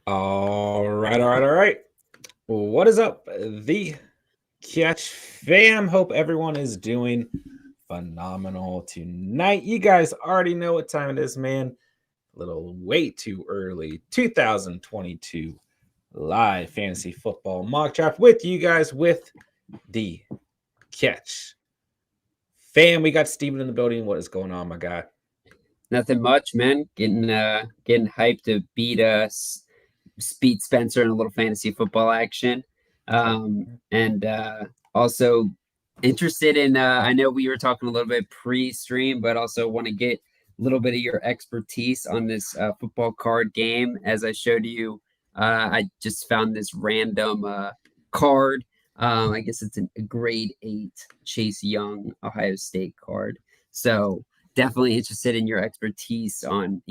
All right. What is up, the Catch fam? Hope everyone is doing phenomenal tonight. You guys already know what time it is, man. A little way too early. 2022 live fantasy football mock draft with you guys with the Catch fam. We got Steven in the building. What is going on, my guy? Nothing much, man. Getting hyped to beat Spencer in a little fantasy football action. And Also interested in I know we were talking a little bit pre-stream, but also want to get a little bit of your expertise on this football card game. As I showed you, I just found this random card. I guess it's a grade 8 Chase Young Ohio State card. So definitely interested in your expertise on,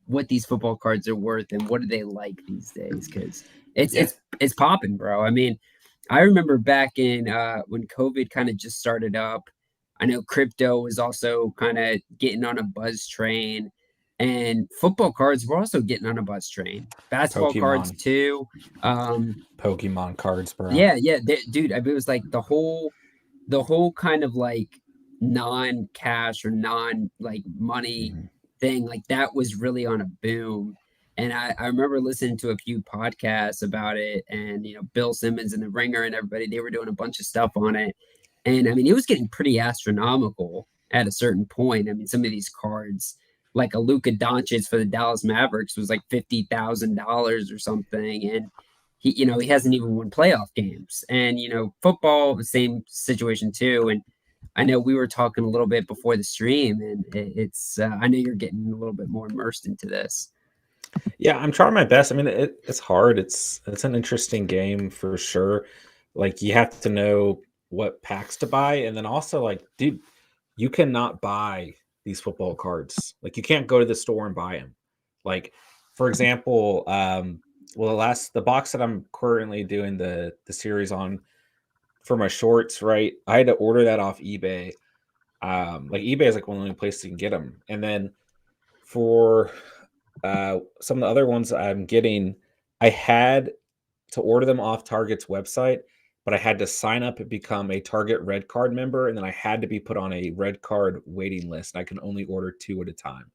what these football cards are worth and what do they like these days, because it's popping, bro. I mean, I remember back in when COVID kind of just started up. I know crypto was also kind of getting on a buzz train, and football cards were also getting on a buzz train. Basketball cards Pokemon. too. Pokemon cards, bro. Yeah, dude. I mean, it was like the whole kind of like non-cash or non like money thing, like that was really on a boom. And I remember listening to a few podcasts about it, and Bill Simmons and the Ringer and everybody, they were doing a bunch of stuff on it. And I mean, it was getting pretty astronomical at a certain point. I mean, some of these cards, like a Luka Doncic for the Dallas Mavericks, was like $50,000 or something. And he hasn't even won playoff games. And football, the same situation too. And I know we were talking a little bit before the stream, and it's I know you're getting a little bit more immersed into this. Yeah, I'm trying my best. I mean, it's hard. It's an interesting game for sure. Like, you have to know what packs to buy, and then also, like, dude, you cannot buy these football cards. Like, you can't go to the store and buy them. Like, for example, the box that I'm currently doing the series on for my shorts, right? I had to order that off eBay. Like, eBay is like one of the only places you can get them, and then for some of the other ones I'm getting, I had to order them off Target's website, but I had to sign up and become a Target Red Card member, and then I had to be put on a Red Card waiting list. I can only order 2 at a time.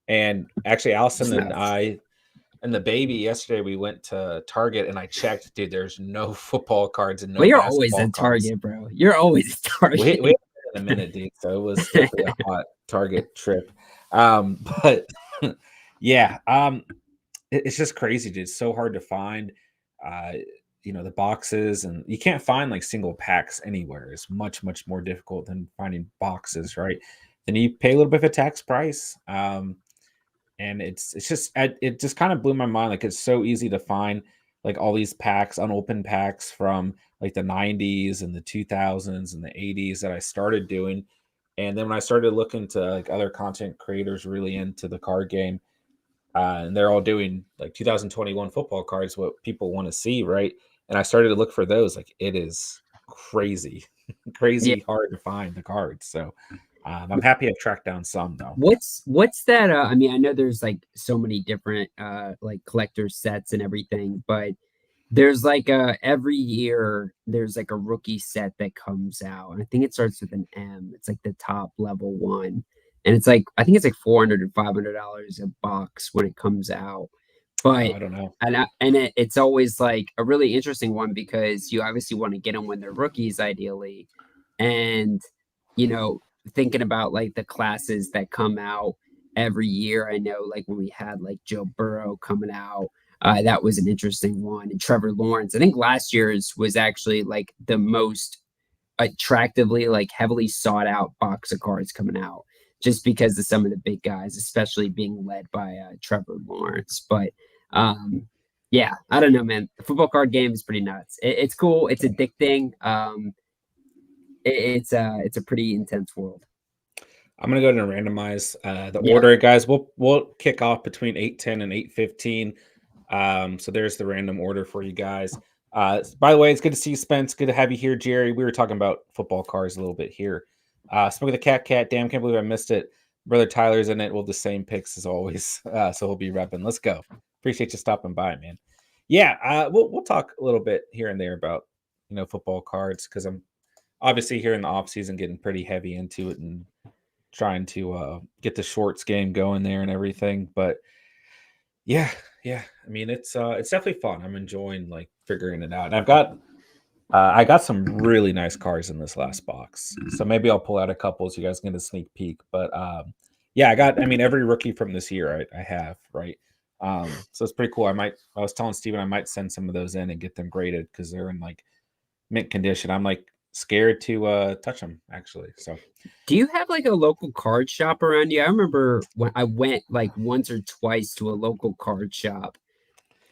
And actually, Allison and I and the baby yesterday, we went to Target and I checked, dude, there's no football cards and Well, no you're always basketball at cards. Target, bro. You're always at We Target. haven't been in a minute, dude. So it was definitely a hot Target trip. But yeah, it's just crazy, dude. It's so hard to find. Uh, the boxes, and you can't find like single packs anywhere. It's much, much more difficult than finding boxes, right? Then you pay a little bit of a tax price. And it just kind of blew my mind. Like, it's so easy to find like all these packs, unopened packs from like the 90s and the 2000s and the 80s that I started doing. And then when I started looking to like other content creators really into the card game, and they're all doing like 2021 football cards, what people want to see, right? And I started to look for those. Like, it is crazy, Yeah. crazy hard to find the cards. So I'm happy I've tracked down some though. What's that? I mean, I know there's like so many different like collector sets and everything, but there's like every year there's like a rookie set that comes out. And I think it starts with an M. It's like the top level one. And it's like I think it's like $400 and $500 a box when it comes out. Oh, But I don't know. it's always like a really interesting one because you obviously want to get them when they're rookies ideally. And you know, thinking about like the classes that come out every year. I know like when we had like Joe Burrow coming out, that was an interesting one. And Trevor Lawrence, I think last year's was actually like the most attractively, like heavily sought out box of cards coming out just because of some of the big guys, especially being led by Trevor Lawrence. But yeah, I don't know, man. The football card game is pretty nuts. It's cool. It's addicting. It's a pretty intense world. I'm gonna go ahead and randomize the Yeah. order, guys. We'll kick off between 8:10 and 8:15. So there's the random order for you guys. By the way, it's good to see you, Spence. Good to have you here, Jerry. We were talking about football cards a little bit here. Smoke the cat. Damn, can't believe I missed it. Brother Tyler's in it. Well, the same picks as always. So he'll be repping. Let's go. Appreciate you stopping by, man. Yeah, we'll talk a little bit here and there about football cards because I'm obviously here in the off season getting pretty heavy into it and trying to get the shorts game going there and everything. But yeah, yeah. I mean, it's definitely fun. I'm enjoying like figuring it out. And I got some really nice cards in this last box, so maybe I'll pull out a couple so you guys can get a sneak peek. But yeah, I mean, every rookie from this year I have, right? So it's pretty cool. I was telling Steven I might send some of those in and get them graded because they're in like mint condition. I'm like scared to touch them actually. So Do you have like a local card shop around you? I remember when I went like once or twice to a local card shop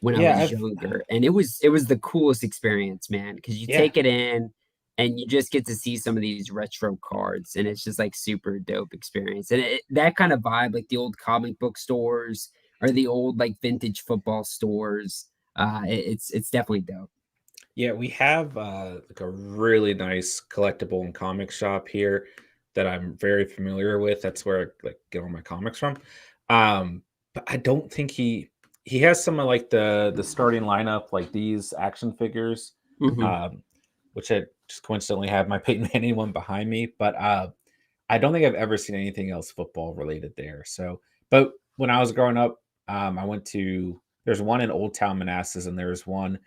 when I yeah, was younger, and it was the coolest experience, man, because you yeah. take it in and you just get to see some of these retro cards, and it's just like super dope experience. And that kind of vibe, like the old comic book stores or the old like vintage football stores, it's definitely dope. Yeah, we have like a really nice collectible and comic shop here that I'm very familiar with. That's where I like get all my comics from. But I don't think he has some of like the starting lineup, like these action figures, Hmm. um, which I just coincidentally have my Peyton Manning one behind me. But I don't think I've ever seen anything else football related there. So, but when I was growing up, I went to there's one in Old Town Manassas, and there's one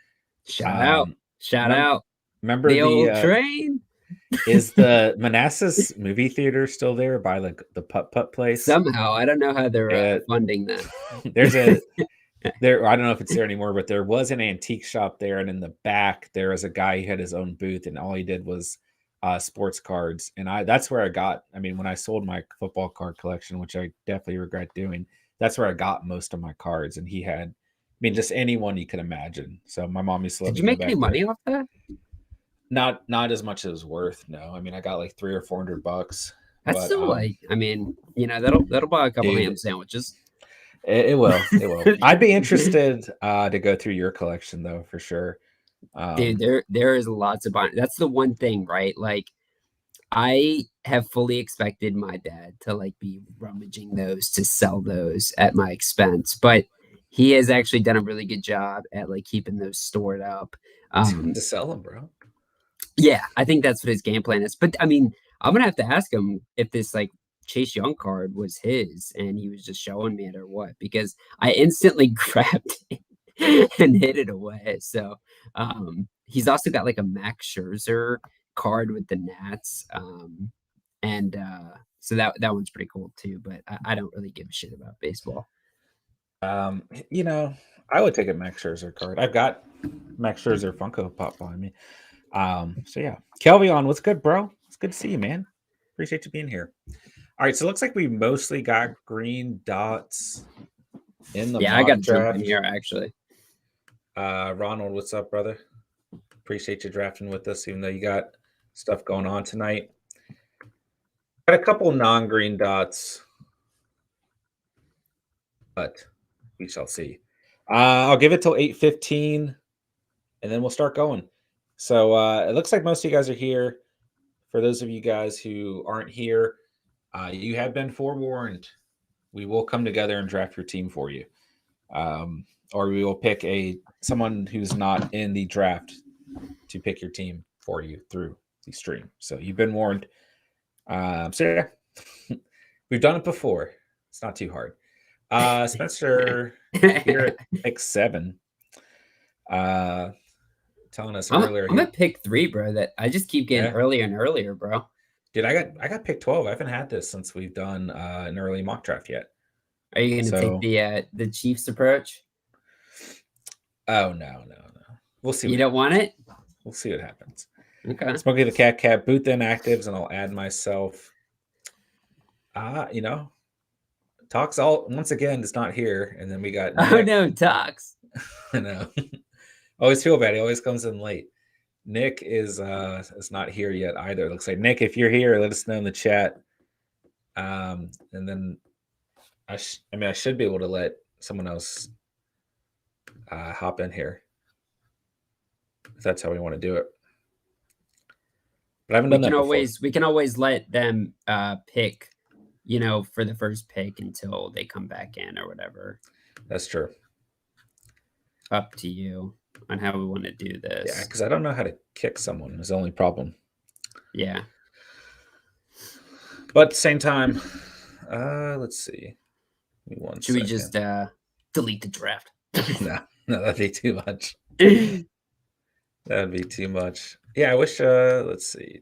Shout out, um, shout remember out remember the the, old train. is the Manassas movie theater still there by, like, the putt-putt place? Somehow, I don't know how they're Yeah, funding that. there's a there I don't know if it's there anymore, but there was an antique shop there, and in the back, there was a guy who had his own booth, and all he did was, sports cards, and that's where I mean, when I sold my football card collection, which I definitely regret doing, that's where I got most of my cards, and he had just anyone you could imagine. So my mom used to let Did me you go make any back there. money off that? Not as much as it was worth, no. I mean, I got like 3 or 400 bucks, That's but, still like, I mean, that'll buy a couple dude, ham sandwiches. it will, it will. I'd be interested, to go through your collection though, for sure. Dude, Um, there is lots of buying. That's the one thing, right? Like I have fully expected my dad to like be rummaging those to sell those at my expense, but he has actually done a really good job at like keeping those stored up. to sell them, bro. Yeah, I think that's what his game plan is. But I mean, I'm gonna have to ask him if this like Chase Young card was his and he was just showing me it or what, because I instantly grabbed it and hid it away. So he's also got like a Max Scherzer card with the Nats. And so that one's pretty cool too, but I don't really give a shit about baseball. Um, you know, I would take a Max Scherzer card. I've got Max Scherzer Funko Pop behind me. So yeah. Kelvion, what's good, bro? It's good to see you, man. Appreciate you being here. All right, so it looks like we mostly got green dots in the Yeah, I mock gotta jump in draft. here actually. Ronald, what's up, brother? Appreciate you drafting with us, even though you got stuff going on tonight. Got a couple non-green dots, but we shall see. I'll give it till 8:15, and then we'll start going. So it looks like most of you guys are here. For those of you guys who aren't here, you have been forewarned. We will come together and draft your team for you, or we will pick someone who's not in the draft to pick your team for you through the stream. So you've been warned. So yeah, we've done it before. It's not too hard. Spencer here at pick 7, telling us earlier I'm he at pick 3, bro. That I just keep getting yeah. earlier and earlier, bro. Dude, I got pick 12. I haven't had this since we've done an early mock draft yet. Are you gonna take So the Chiefs approach? oh no. We'll see You what don't want happens. it? We'll see what happens. Okay. Smokey the Cat, boot the inactives, and I'll add myself. You know, Talks all once again is not here, and then we got Oh Nick. no, Tox. I know. Always feel bad. He always comes in late. Nick is not here yet either. Looks like Nick, if you're here, let us know in the chat. And then I should be able to let someone else hop in here if that's how we want to do it. But I haven't done that before. We can always let them pick, for the first pick until they come back in or whatever. That's true. up to you on how we want to do this. Yeah, because I don't know how to kick someone is the only problem. Yeah. But at the same time, let's see. Give me 1 Should we second. just delete the draft? No, that'd be too much. That'd be too much. Yeah, I wish. Let's see.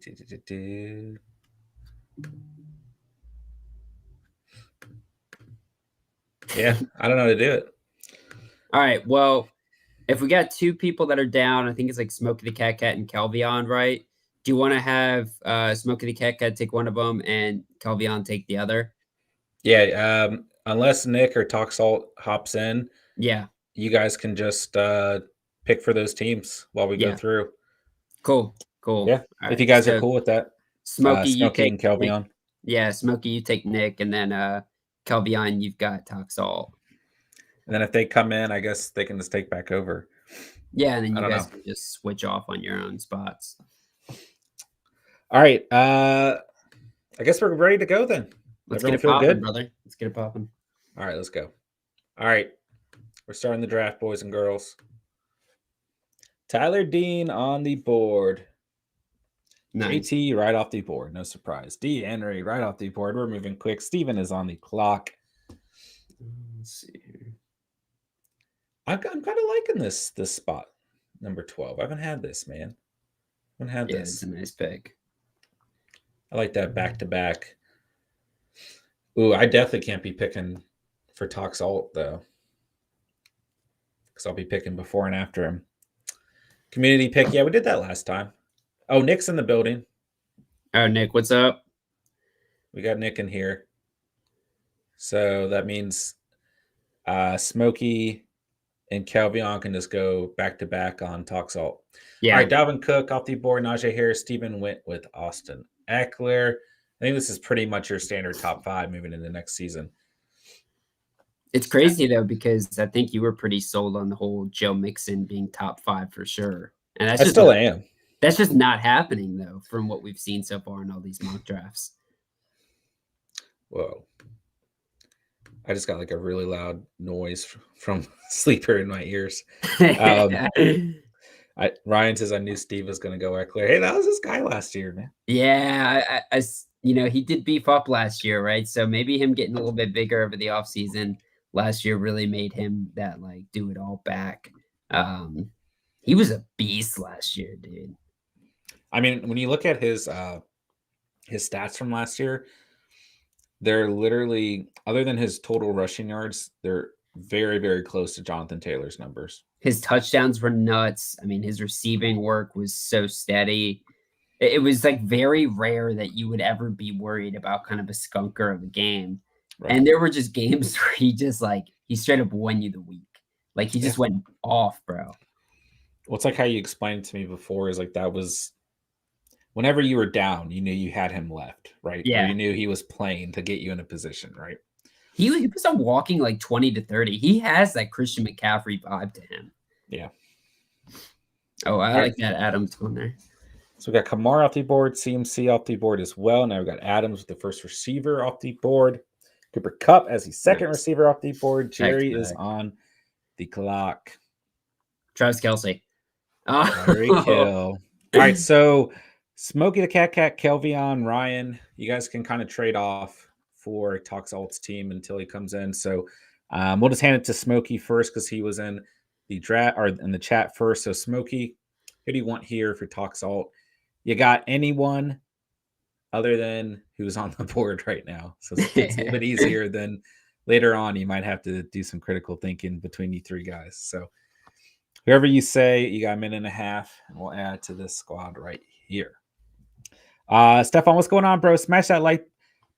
Yeah, I don't know how to do it. All right. Well, if we got two people that are down, I think it's like Smokey the Cat Cat and Calvion, right? Do you want to have Smokey the Cat Cat take one of them and Calvion take the other? Yeah. Unless Nick or Talk Salt hops in, Yeah. you guys can just pick for those teams while we go through. Cool. Yeah. All if you guys are cool with that. Smokey, you Smokey take and Calvion. Yeah, Smokey, you take Nick, and then Calvion, you've got Talk Salt. And then if they come in, I guess they can just take back over. Yeah, and then you guys can just switch off on your own spots. All right. I guess we're ready to go then. Let's Everyone get it feel popping, good? brother. Let's get it popping. All right, let's go. All right. We're starting the draft, boys and girls. Tyler Dean on the board. Nice. JT right off the board. No surprise. D. Henry right off the board. We're moving quick. Steven is on the clock. Let's see here. I'm kind of liking this spot, number 12. I haven't had this, man. I haven't had this. It's a nice pick. I like that back-to-back. Ooh, I definitely can't be picking for Talk Salt, though, because I'll be picking before and after him. Community pick. Yeah, we did that last time. Oh, Nick's in the building. Oh, Nick, what's up? We got Nick in here. So that means Smokey and Calvion can just go back-to-back on Talk Salt. Yeah. All right, Dalvin Cook off the board. Najee Harris. Steven went with Austin Eckler. I think this is pretty much your standard top 5 moving into next season. It's crazy, though, because I think you were pretty sold on the whole Joe Mixon being top 5 for sure. And that's I still am. That's just not happening, though, from what we've seen so far in all these mock drafts. Whoa. I just got like a really loud noise from Sleeper in my ears. Ryan says I knew Steve was going to go Eckler. Hey, that was this guy last year, man. Yeah, I he did beef up last year, right? So maybe him getting a little bit bigger over the offseason last year really made him that like do it all back. He was a beast last year, dude. I mean, when you look at his stats from last year, they're literally, other than his total rushing yards, they're very, very close to Jonathan Taylor's numbers. His touchdowns were nuts. I mean, his receiving work was so steady. It was like very rare that you would ever be worried about kind of a skunker of a game. Right. And there were just games where he straight up won you the week. Like he just went off, bro. Well, it's like how you explained to me before is like that was whenever you were down, you knew you had him left, right? Yeah. Or you knew he was playing to get you in a position, right? He was on walking like 20 to 30. He has that Christian McCaffrey vibe to him. Yeah. Oh, I like that Adams one there. So we got Kamara off the board, CMC off the board as well. Now we got Adams with the first receiver off the board. Cooper Kupp as the second receiver off the board. Jerry is on the clock. Travis Kelce. Very kill. All right, so Smokey the Cat Cat, Kelvion, Ryan, you guys can kind of trade off for Talk Salt's team until he comes in. So we'll just hand it to Smokey first because he was in the draft or in the chat first. So Smokey, who do you want here for Talk Salt? You got anyone other than who's on the board right now? So it's a little bit easier than later on. You might have to do some critical thinking between you three guys. So whoever you say, you got a minute and a half, and we'll add to this squad right here. Stefan, what's going on, bro? Smash that like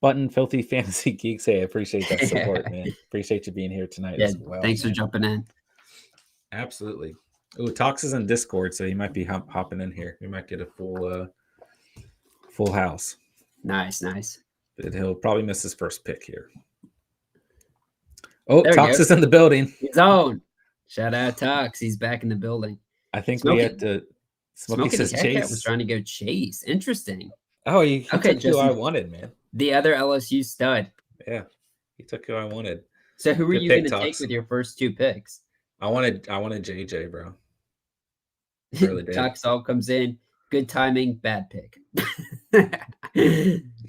button, Filthy Fantasy Geeks. Hey, I appreciate that support, man. Appreciate you being here tonight as well. Thanks for jumping in. Absolutely. Oh, Tox is in Discord, so he might be hopping in here. We might get a full house. Nice. But he'll probably miss his first pick here. Oh, Tox is in the building. His own. Shout out Tox. He's back in the building. I think we had to. Smokey says Chase was trying to go Chase. Interesting. Oh, he took who I wanted, man. The other LSU stud. Yeah, he took who I wanted. So who were you going to take with your first two picks? I wanted JJ, bro. Really did. Doc Saul comes in, good timing, bad pick.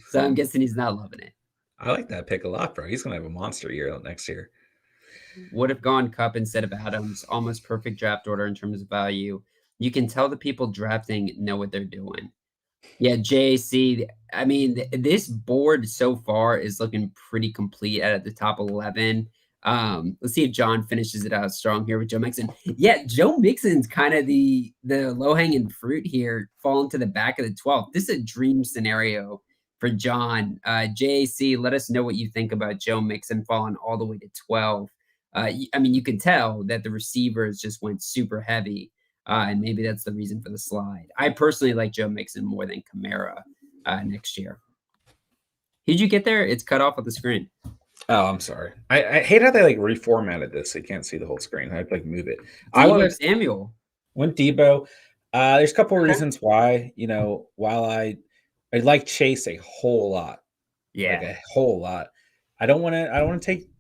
So I'm guessing he's not loving it. I like that pick a lot, bro. He's gonna have a monster year next year. Would have gone Cup instead of Adams. Almost perfect draft order in terms of value. You can tell the people drafting know what they're doing. Yeah, JAC. I mean, this board so far is looking pretty complete at the top 11. Let's see if John finishes it out strong here with Joe Mixon. Yeah, Joe Mixon's kind of the low-hanging fruit here, falling to the back of the 12th. This is a dream scenario for John. JAC, let us know what you think about Joe Mixon falling all the way to 12. I mean, you can tell that the receivers just went super heavy. And maybe that's the reason for the slide. I personally like Joe Mixon more than Kamara next year. Did you get there? It's cut off of the screen. Oh, I'm sorry. I hate how they like reformatted this. So you can't see the whole screen. I have to like move it. I went Samuel. Went Debo. There's a couple of reasons why. While I like Chase a whole lot. Yeah, like a whole lot. I don't want to take.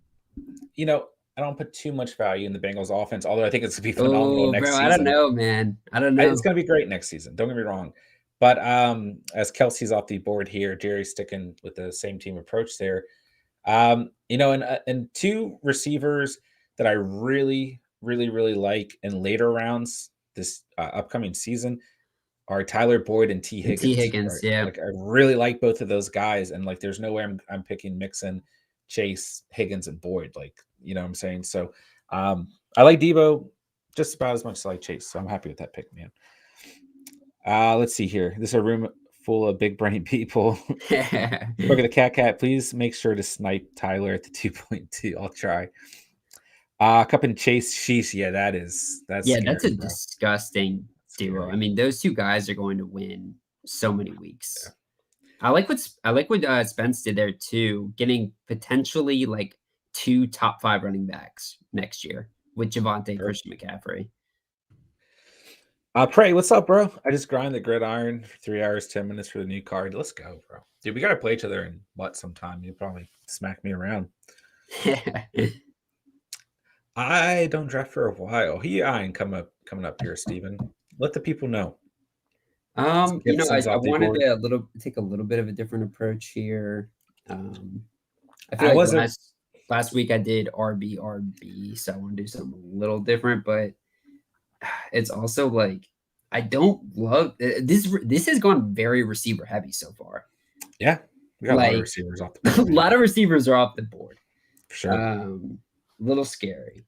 I don't put too much value in the Bengals offense, although I think it's going to be phenomenal next season. I don't know, man. I don't know. It's going to be great next season. Don't get me wrong. But as Kelsey's off the board here, Jerry's sticking with the same team approach there. And two receivers that I really, really, really like in later rounds this upcoming season are Tyler Boyd and T. Higgins. T. Higgins, right? yeah. Like I really like both of those guys, and like there's no way I'm picking Mixon, Chase, Higgins, and Boyd. Like, you know what I'm saying? So I like Debo just about as much as I like Chase. So I'm happy with that pick, man. Let's see here. This is a room full of big brain people. Look at the cat. Please make sure to snipe Tyler at the 2.2. I'll try. Cup and Chase, sheesh. Yeah, that's scary, that's a bro. disgusting duo. I mean, those two guys are going to win so many weeks. Yeah. I like what Spence did there too, getting potentially like 2 top 5 running backs next year with Javonte, Christian McCaffrey. Pray, what's up, bro? I just grind the gridiron for 3 hours, 10 minutes for the new card. Let's go, bro. Dude, we gotta play each other in what sometime. You'll probably smack me around. I don't draft for a while. I ain't coming up here, Steven. Let the people know. I wanted to take a little bit of a different approach here. I feel like last week I did RB, so I want to do something a little different, but it's also like I don't love this. This has gone very receiver heavy so far. Yeah, we got a lot of receivers off the board. A lot of receivers are off the board. For sure. A little scary.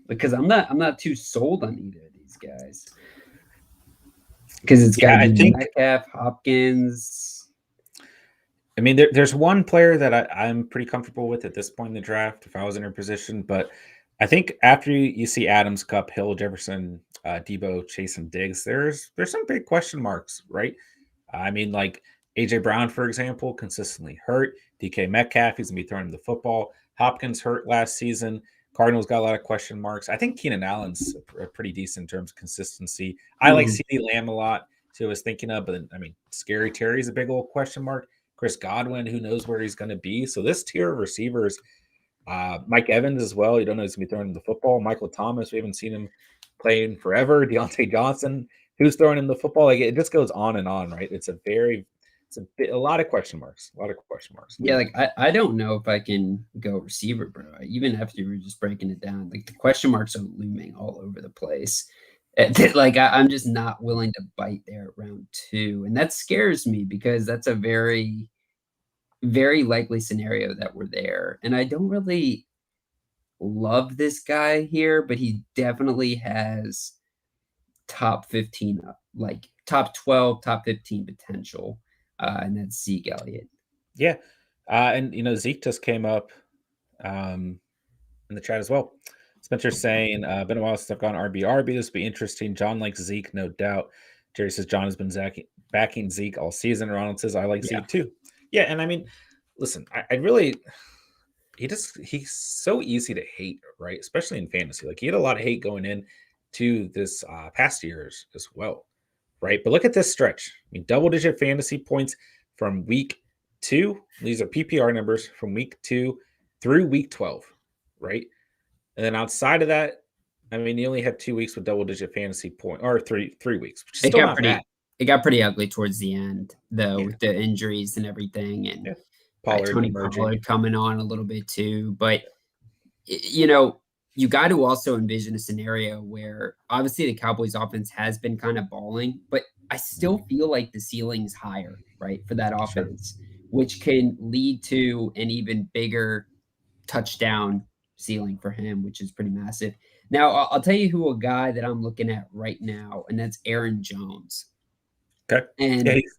Because I'm not too sold on either of these guys. Because it's got Metcalf, Hopkins. I mean, there's one player that I'm pretty comfortable with at this point in the draft if I was in her position, but I think after you see Adams, Cup, Hill, Jefferson, Debo, Chase, and Diggs, there's some big question marks, right? I mean, like AJ Brown, for example, consistently hurt. DK Metcalf, he's gonna be throwing the football. Hopkins hurt last season. Cardinals got a lot of question marks. I think Keenan Allen's pretty decent in terms of consistency. I like CeeDee Lamb a lot, so I was thinking of, but I mean, Scary Terry's a big old question mark. Chris Godwin, who knows where he's going to be. So this tier of receivers, Mike Evans as well. You don't know he's going to be throwing the football. Michael Thomas, we haven't seen him playing forever. Deontay Johnson, who's throwing in the football. Like it just goes on and on, right? It's a lot of question marks. Yeah, like I don't know if I can go receiver, bro. Even after you were just breaking it down, like the question marks are looming all over the place. Like I'm just not willing to bite there at round 2, and that scares me because that's a very, very likely scenario that we're there. And I don't really love this guy here, but he definitely has top 15, like top 12, top 15 potential. And that's Zeke Elliott. Yeah. And, Zeke just came up in the chat as well. Spencer's saying, been a while since I've gone RB. This will be interesting. John likes Zeke, no doubt. Jerry says John has been backing Zeke all season. Ronald says, I like Zeke too. Yeah, and I mean, listen, I really – he's so easy to hate, right? Especially in fantasy. Like, he had a lot of hate going in to this past years as well. Right. But look at this stretch. I mean, double-digit fantasy points from week 2. These are PPR numbers from week 2 through week 12. Right. And then outside of that, I mean, he only had 2 weeks with double-digit fantasy point, or three weeks, which is It still got not bad. pretty it got pretty ugly towards the end, though, Yeah, with the injuries and everything, and yeah. Pollard Tony emerging. Pollard coming on a little bit too. But you know, you got to also envision a scenario where obviously the Cowboys offense has been kind of balling, but I still Mhm. feel like the ceiling's higher, right, for that Sure. offense, which can lead to an even bigger touchdown ceiling for him, which is pretty massive. Now, I'll tell you who a guy that I'm looking at right now, and that's Aaron Jones. Okay. Yeah, And he's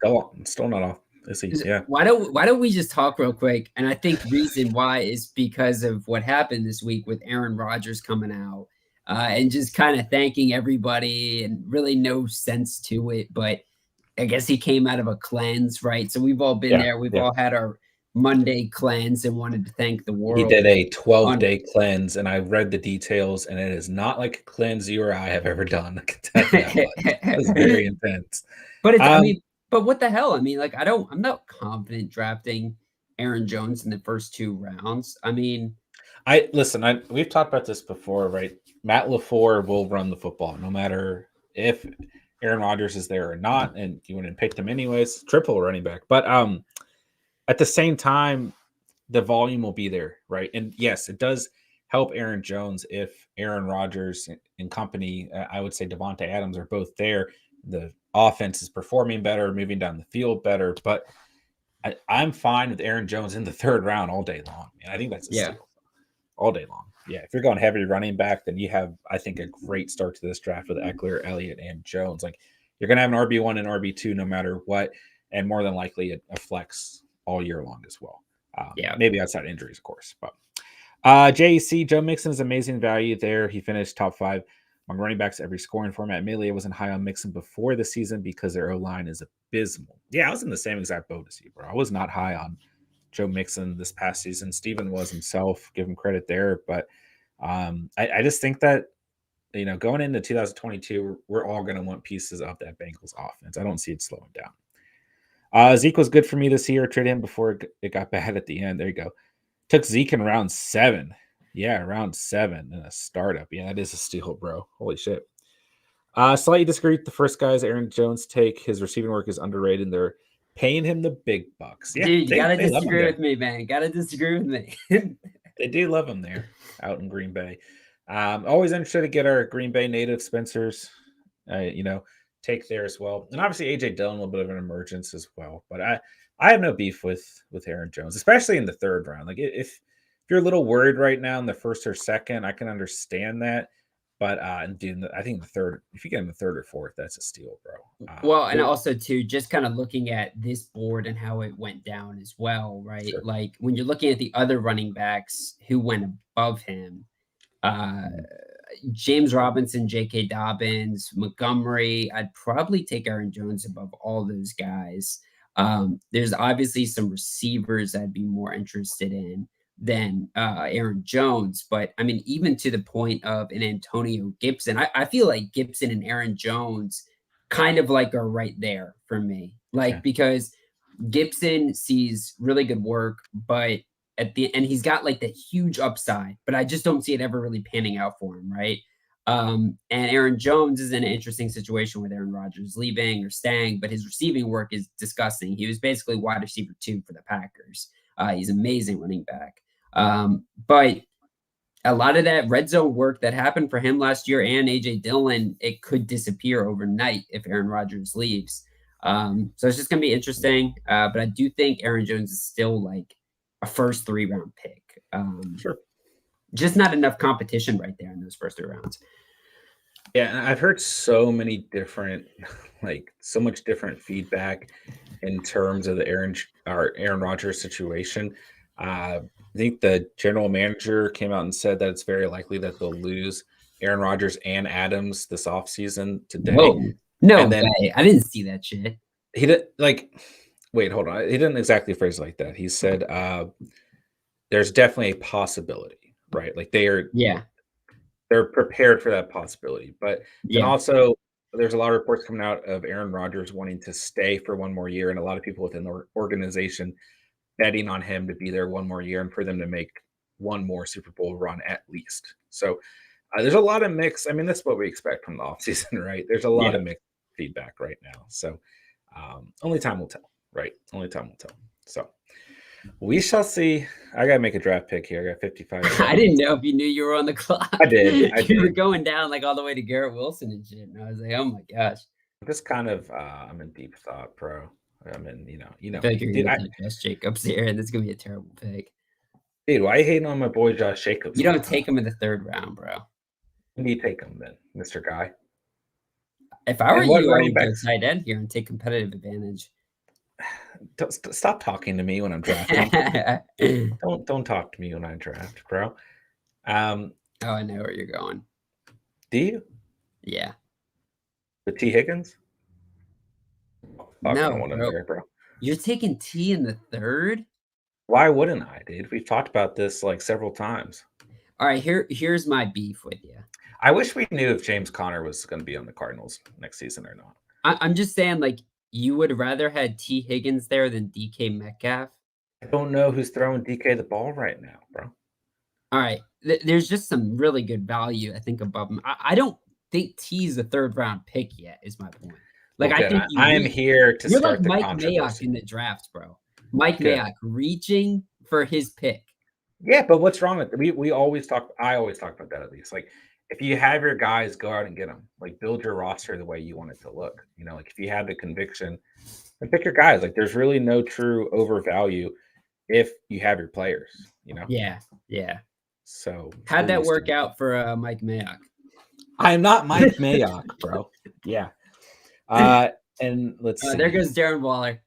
still not off. Is he? Yeah. why don't we just talk real quick? And I think reason why is because of what happened this week with Aaron Rodgers coming out and just kind of thanking everybody and really no sense to it. But I guess he came out of a cleanse, right? So we've all been Yeah. there. We've Yeah. all had our Monday cleanse and wanted to thank the He world did a on 12-day cleanse, and I read the details, and it is not like a cleanse you or I have ever done. I can tell you that much. It was very intense. But I Um, mean, but what the hell? I mean, like, I'm not confident drafting Aaron Jones in the first 2 rounds. I mean, we've talked about this before, right? Matt LaFleur will run the football no matter if Aaron Rodgers is there or not, and you wouldn't pick them anyways. Triple running back, but at the same time, the volume will be there, right? And yes, it does help Aaron Jones if Aaron Rodgers and company, I would say Devontae Adams are both there. The offense is performing better, moving down the field better, but I'm fine with Aaron Jones in the third round all day long. And I think that's a yeah. steal all day long. Yeah, if you're going heavy running back, then you have, I think, a great start to this draft with Eckler, Elliott, and Jones. Like you're going to have an RB1 and RB2 no matter what, and more than likely a flex all year long as well. Yeah. Maybe outside injuries, of course. But JEC, Joe Mixon is amazing value there. He finished top 5 among running backs every scoring format. Admittedly, I wasn't high on Mixon before the season because their O line is abysmal. Yeah, I was in the same exact boat as you, bro. I was not high on Joe Mixon this past season. Steven was himself. Give him credit there. But I just think that, going into 2022, we're all going to want pieces of that Bengals offense. I don't see it slowing down. Zeke was good for me this year. Traded him before it got bad at the end. There you go. Took Zeke in round 7. Yeah, round 7 in a startup. Yeah, that is a steal, bro. Holy shit. Slightly disagree with the first guy's Aaron Jones take. His receiving work is underrated. They're paying him the big bucks. Yeah, Dude, you gotta they love him disagree there. with me, man. Gotta disagree with me. They do love him there out in Green Bay. Always interested to get our Green Bay native Spencers, take there as well. And obviously AJ Dillon, a little bit of an emergence as well. But I have no beef with Aaron Jones, especially in the third round. Like if you're a little worried right now in the first or second, I can understand that. But dude, I think the third, if you get him the third or fourth, that's a steal, bro. Well, and also too, just kind of looking at this board and how it went down as well, right? Sure. Like when you're looking at the other running backs who went above him, uh Mhm. James Robinson, J.K. Dobbins, Montgomery. I'd probably take Aaron Jones above all those guys. There's obviously some receivers I'd be more interested in than Aaron Jones, but I mean, even to the point of an Antonio Gibson, I feel like Gibson and Aaron Jones kind of like are right there for me, like Okay. because Gibson sees really good work, but at the end, he's got like the huge upside, but I just don't see it ever really panning out for him, right? And Aaron Jones is in an interesting situation with Aaron Rodgers leaving or staying, but his receiving work is disgusting. He was basically wide receiver 2 for the Packers. He's amazing running back. But a lot of that red zone work that happened for him last year and AJ Dillon, it could disappear overnight if Aaron Rodgers leaves. So it's just going to be interesting. But I do think Aaron Jones is still like a first 3-round pick. Sure. Just not enough competition right there in those first 3 rounds. Yeah, and I've heard so many different, so much different feedback in terms of the Aaron Rodgers situation. I think the general manager came out and said that it's very likely that they'll lose Aaron Rodgers and Adams this offseason today. Whoa. No And then way. I didn't see that shit. he did wait, hold on. He didn't exactly phrase it like that. He said there's definitely a possibility, right? Like Yeah. they're prepared for that possibility. But then Yeah. also, there's a lot of reports coming out of Aaron Rodgers wanting to stay for one more year, and a lot of people within the organization betting on him to be there one more year and for them to make one more Super Bowl run at least. So there's a lot of mix. I mean, that's what we expect from the offseason, right? There's a lot of mixed feedback right now. So only time will tell, right? Only time will tell. So we shall see. I got to make a draft pick here. I got 55 seconds. I didn't know if you knew you were on the clock. I did. You were going down like all the way to Garrett Wilson and shit. And I was like, oh my gosh. Just kind of, I'm in deep thought, bro. I'm in, I feel like you're going to take Josh Jacobs here, and this is going to be a terrible pick. Dude, why are you hating on my boy Josh Jacobs? You don't take him in the 3rd round, bro. When do you take him then, Mr. Guy? If I were you, I would go tight end here and take competitive advantage. Stop talking to me when I'm drafting. don't talk to me when I draft, bro. Oh, I know where you're going. Do you? Yeah. The T. Higgins? No, bro. You're taking T in the 3rd? Why wouldn't I, dude? We've talked about this like several times. All right, here's my beef with you. I wish we knew if James Conner was going to be on the Cardinals next season or not. I'm just saying, like, you would rather had T. Higgins there than DK Metcalf? I don't know who's throwing DK the ball right now, bro. All right. There's just some really good value, I think, above him. I don't think T's a 3rd round pick yet, is my point. Like, okay, I think I am here to start the Mike Mayock in the draft, bro. Mike Mayock reaching for his pick. Yeah, but what's wrong with we always talk? I always talk about that at least. Like, if you have your guys, go out and get them. Like, build your roster the way you want it to look. Like if you have the conviction, and pick your guys. Like, there's really no true overvalue if you have your players. Yeah. So how'd that work out for Mike Mayock? I'm not Mike Mayock, bro. Yeah. And let's see. There goes Darren Waller.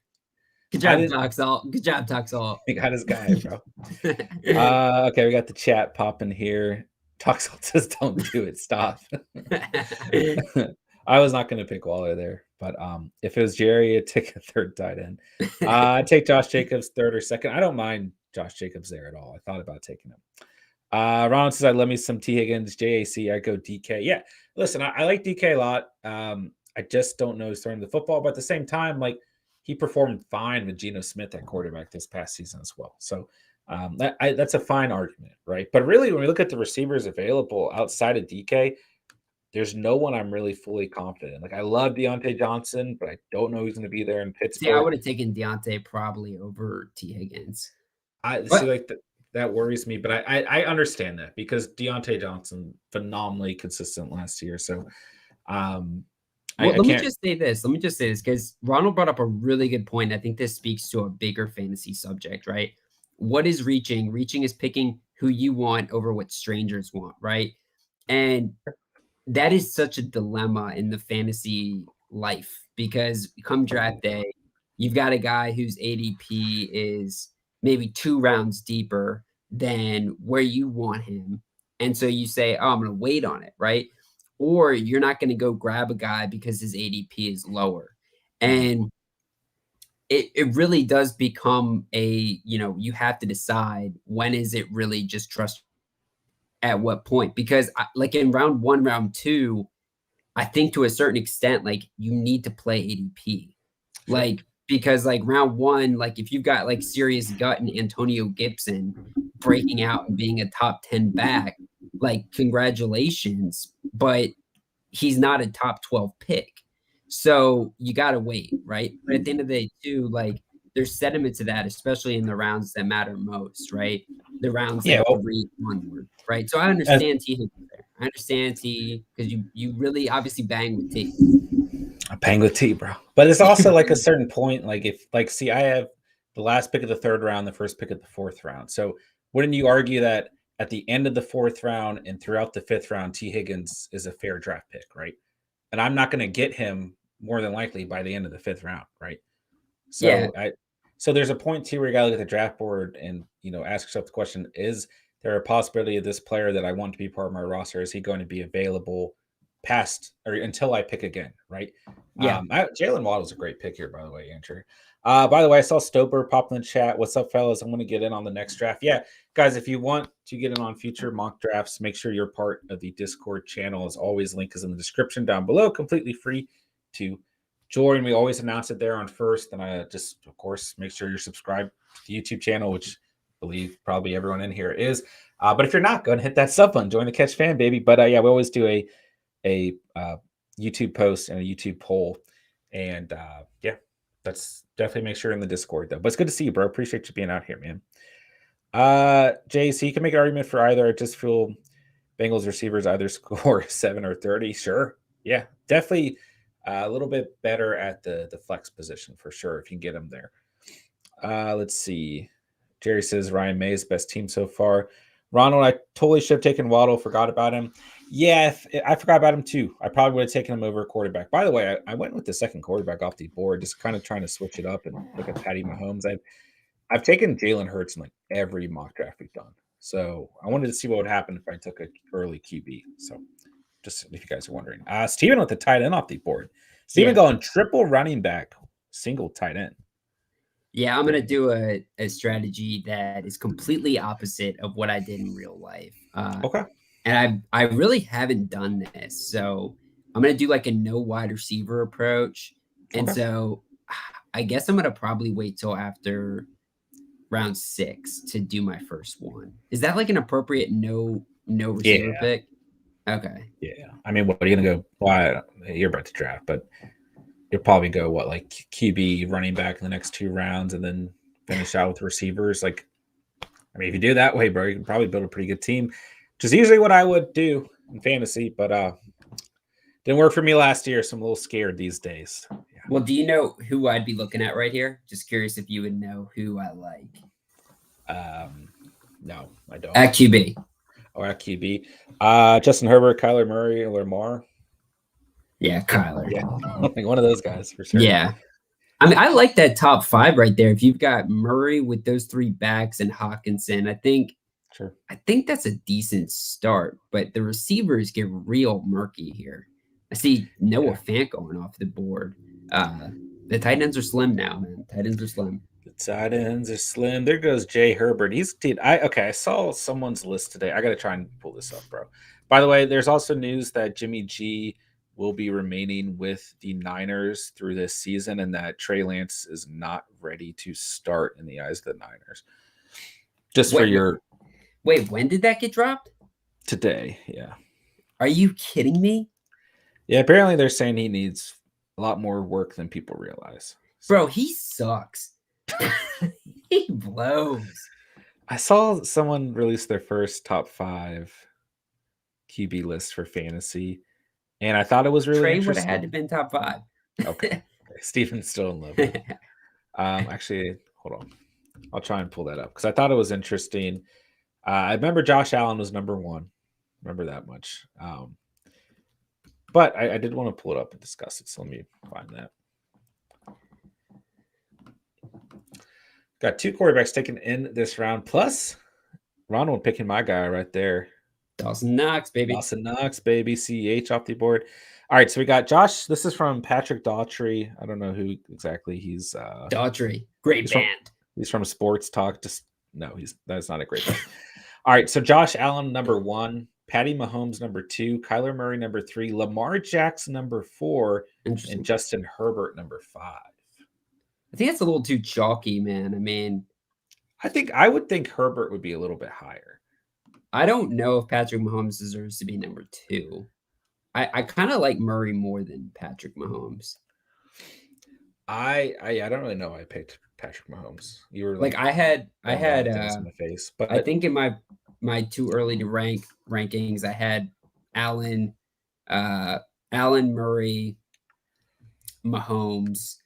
Good job, Toxall. Good job, Toxall. He got his guy, bro. Okay, we got the chat popping here. Toxall says, "Don't do it. Stop." I was not going to pick Waller there, but if it was Jerry, I'd take a 3rd tight end. I'd take Josh Jacobs 3rd or 2nd. I don't mind Josh Jacobs there at all. I thought about taking him. Ronald says, "I love me some T. Higgins, JAC. I go DK." Yeah, listen, I like DK a lot. I just don't know who's throwing the football, but at the same time, like, he performed fine with Geno Smith at quarterback this past season as well. So that's a fine argument, right? But really, when we look at the receivers available outside of DK, there's no one I'm really fully confident in. Like, I love Deontay Johnson, but I don't know who's going to be there in Pittsburgh. See, I would have taken Deontay probably over T. Higgins. That worries me, but I understand that because Deontay Johnson phenomenally consistent last year. So let me just say this because Ronald brought up a really good point. I think this speaks to a bigger fantasy subject, right? What is reaching? Reaching is picking who you want over what strangers want, right? And that is such a dilemma in the fantasy life because come draft day, you've got a guy whose ADP is maybe 2 rounds deeper than where you want him. And so you say, oh, I'm going to wait on it, right? Or you're not going to go grab a guy because his ADP is lower. And it really does become you have to decide when is it really just trust at what point, because like in round 1, round 2, I think to a certain extent, like you need to play ADP, like, because like round 1, like if you've got like serious gut and Antonio Gibson breaking out and being a top 10 back, like congratulations, but he's not a top 12 pick. So you got to wait, right? But at the end of the day too, like there's sediment to that, especially in the rounds that matter most, right? The rounds that 3 onward, right? So I understand T there. I understand T because you really obviously bang with T. I bang with T, bro. But it's also like a certain point, like if see, I have the last pick of the 3rd round, the first pick of the 4th round. So wouldn't you argue that at the end of the 4th round and throughout the 5th round, T. Higgins is a fair draft pick, right? And I'm not going to get him more than likely by the end of the 5th round, right? So so there's a point too where you got to look at the draft board and ask yourself the question: is there a possibility of this player that I want to be part of my roster? Is he going to be available past or until I pick again, right? Yeah. Jalen Waddle's a great pick here, by the way, Andrew. By the way, I saw Stober pop in the chat. What's up, fellas? I'm going to get in on the next draft. Yeah, guys, if you want to get in on future mock drafts, make sure you're part of the Discord channel. As always, link is in the description down below. Completely free to join. We always announce it there on first. And I just, of course, make sure you're subscribed to the YouTube channel, which believe probably everyone in here is. But if you're not, go ahead and hit that sub button, join the Catch fan, baby. But yeah, we always do a YouTube post and a YouTube poll, and yeah, that's definitely make sure in the Discord though. But it's good to see you, bro. Appreciate you being out here, man. JC, you can make an argument for either. I just feel Bengals receivers either score 7 or 30. Sure, yeah, definitely a little bit better at the flex position for sure if you can get them there. Let's see. Jerry says Ryan May's best team so far. Ronald, I totally should have taken Waddle. Forgot about him. Yeah, I forgot about him too. I probably would have taken him over a quarterback. By the way, I went with the second quarterback off the board, just kind of trying to switch it up and look at Patty Mahomes. I've taken Jalen Hurts in like every mock draft we've done. So I wanted to see what would happen if I took an early QB. So just if you guys are wondering. Steven with the tight end off the board. Steven going triple running back, single tight end. Yeah, I'm going to do a strategy that is completely opposite of what I did in real life. Okay. And I really haven't done this. So I'm going to do like a no wide receiver approach. And so I guess I'm going to probably wait till after round 6 to do my first one. Is that like an appropriate no receiver pick? Okay. Yeah. I mean, what are you going to go? Well, you're about to draft, but you'll probably go like QB, running back in the next 2 rounds, and then finish out with receivers. Like, I mean, if you do it that way, bro, you can probably build a pretty good team, which is usually what I would do in fantasy. But didn't work for me last year, so I'm a little scared these days. Yeah. Well, do you know who I'd be looking at right here? Just curious if you would know who I like. No, I don't. At QB. Oh, at QB. Justin Herbert, Kyler Murray, or Lamar. Yeah, Kyler. Yeah, like one of those guys for sure. Yeah. I mean, I like that top 5 right there. If you've got Murray with those 3 backs and Hawkinson, I think that's a decent start. But the receivers get real murky here. I see Noah Fant going off the board. The tight ends are slim now, man. Tight ends are slim. The tight ends are slim. There goes Jay Herbert. I saw someone's list today. I got to try and pull this up, bro. By the way, there's also news that Jimmy G will be remaining with the Niners through this season, and that Trey Lance is not ready to start in the eyes of the Niners. Wait, when did that get dropped? Today, yeah. Are you kidding me? Yeah, apparently they're saying he needs a lot more work than people realize. So, bro, he sucks. He blows. I saw someone release their first top 5 QB list for fantasy, and I thought it was really Trey interesting. would have had to been top 5. Okay. Steven's still in love with it. Actually, hold on. I'll try and pull that up because I thought it was interesting. I remember Josh Allen was number 1. Remember that much. But I did want to pull it up and discuss it. So let me find that. Got 2 quarterbacks taken in this round. Plus, Ronald picking my guy right there. Dawson Knox, baby. CH off the board. All right, so we got Josh. This is from Patrick Daughtry. I don't know who exactly he's. Daughtry, great band. He's from Sports Talk. That's not a great band. All right, so Josh Allen number 1, Patty Mahomes number 2, Kyler Murray number 3, Lamar Jackson number 4, and Justin Herbert number 5. I think that's a little too chalky, man. I mean, I would think Herbert would be a little bit higher. I don't know if Patrick Mahomes deserves to be number 2. I kind of like Murray more than Patrick Mahomes. I don't really know why I picked Patrick Mahomes. You were like I had in my face, but I think in my too early to rank rankings, I had Allen, Murray, Mahomes,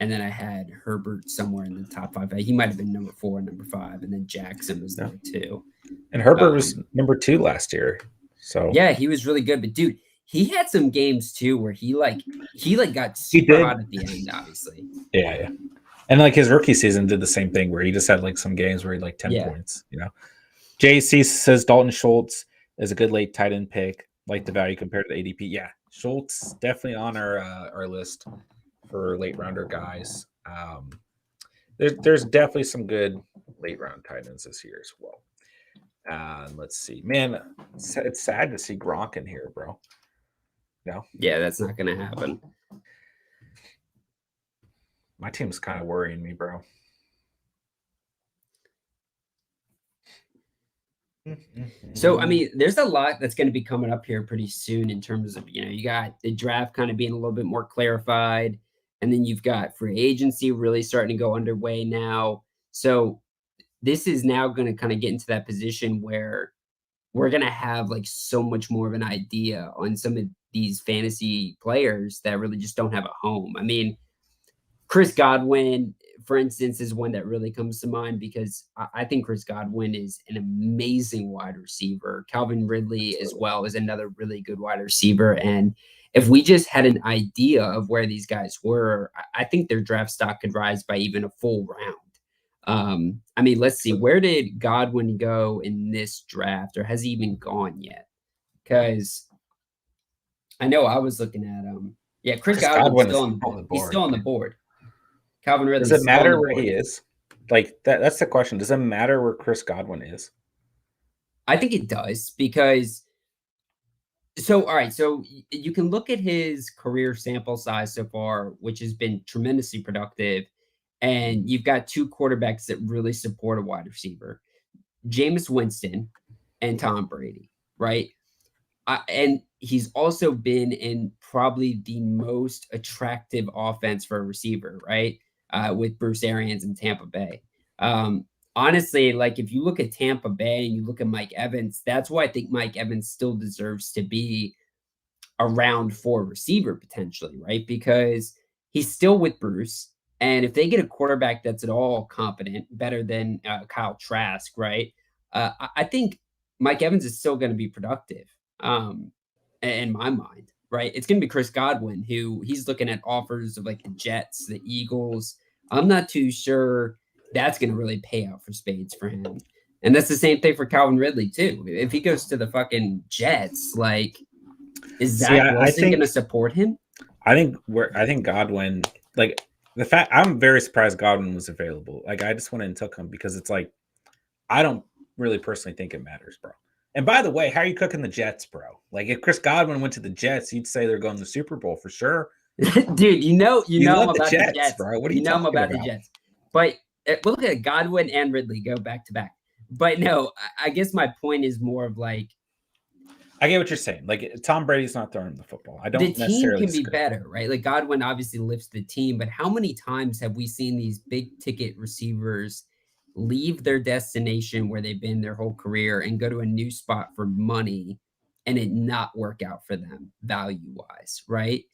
and then I had Herbert somewhere in the top 5. He might have been number 4, number 5, and then Jackson was number 2. And Herbert was number 2 last year. So yeah, he was really good. But dude, he had some games too where he got super hot at the end, obviously. Yeah. And like his rookie season did the same thing where he just had like some games where he had like 10 points, you know. JC says Dalton Schultz is a good late tight end pick, like the value compared to the ADP. Yeah, Schultz definitely on our list for late rounder guys. There's definitely some good late round tight ends this year as well. Let's see, man, it's sad to see Gronk in here, bro. No, yeah, that's not gonna happen. My team's kind of worrying me, bro. So, I mean, there's a lot that's going to be coming up here pretty soon in terms of, you got the draft kind of being a little bit more clarified, and then you've got free agency really starting to go underway now. So, this is now going to kind of get into that position where we're going to have like so much more of an idea on some of these fantasy players that really just don't have a home. I mean, Chris Godwin, for instance, is one that really comes to mind because I think Chris Godwin is an amazing wide receiver. Calvin Ridley, as well, is another really good wide receiver. And if we just had an idea of where these guys were, I think their draft stock could rise by even a full round. I mean, let's see, where did Godwin go in this draft, or has he even gone yet? Because I know I was looking at yeah, Chris Godwin's still on the board. He's still on the board. Calvin Ridley. Does it matter where he is? Like that's the question. Does it matter where Chris Godwin is? I think it does because all right, so you can look at his career sample size so far, which has been tremendously productive, and you've got two quarterbacks that really support a wide receiver, Jameis Winston and Tom Brady, right? And he's also been in probably the most attractive offense for a receiver, right? With Bruce Arians in Tampa Bay. Honestly, like if you look at Tampa Bay and you look at Mike Evans, that's why I think Mike Evans still deserves to be a round 4 receiver potentially, right? Because he's still with Bruce. And if they get a quarterback that's at all competent, better than Kyle Trask, right? I think Mike Evans is still going to be productive in my mind, right? It's going to be Chris Godwin, who he's looking at offers of like the Jets, the Eagles. I'm not too sure that's going to really pay out for spades for him. And that's the same thing for Calvin Ridley, too. If he goes to the fucking Jets, like, is Zach Wilson going to support him? I think Godwin, like, the fact I'm very surprised Godwin was available. Like, I just went and took him because it's like, I don't really personally think it matters, bro. And by the way, how are you cooking the Jets, bro? Like, if Chris Godwin went to the Jets, you'd say they're going to the Super Bowl for sure. Dude, you know I'm about the Jets, bro. What are you talking about? The Jets. But look at Godwin and Ridley go back to back. But no, I guess my point is more of like, I get what you're saying. Like Tom Brady's not throwing the football. I don't. The team can be better, right? Like Godwin obviously lifts the team, but how many times have we seen these big ticket receivers leave their destination where they've been their whole career and go to a new spot for money and it not work out for them value wise, right?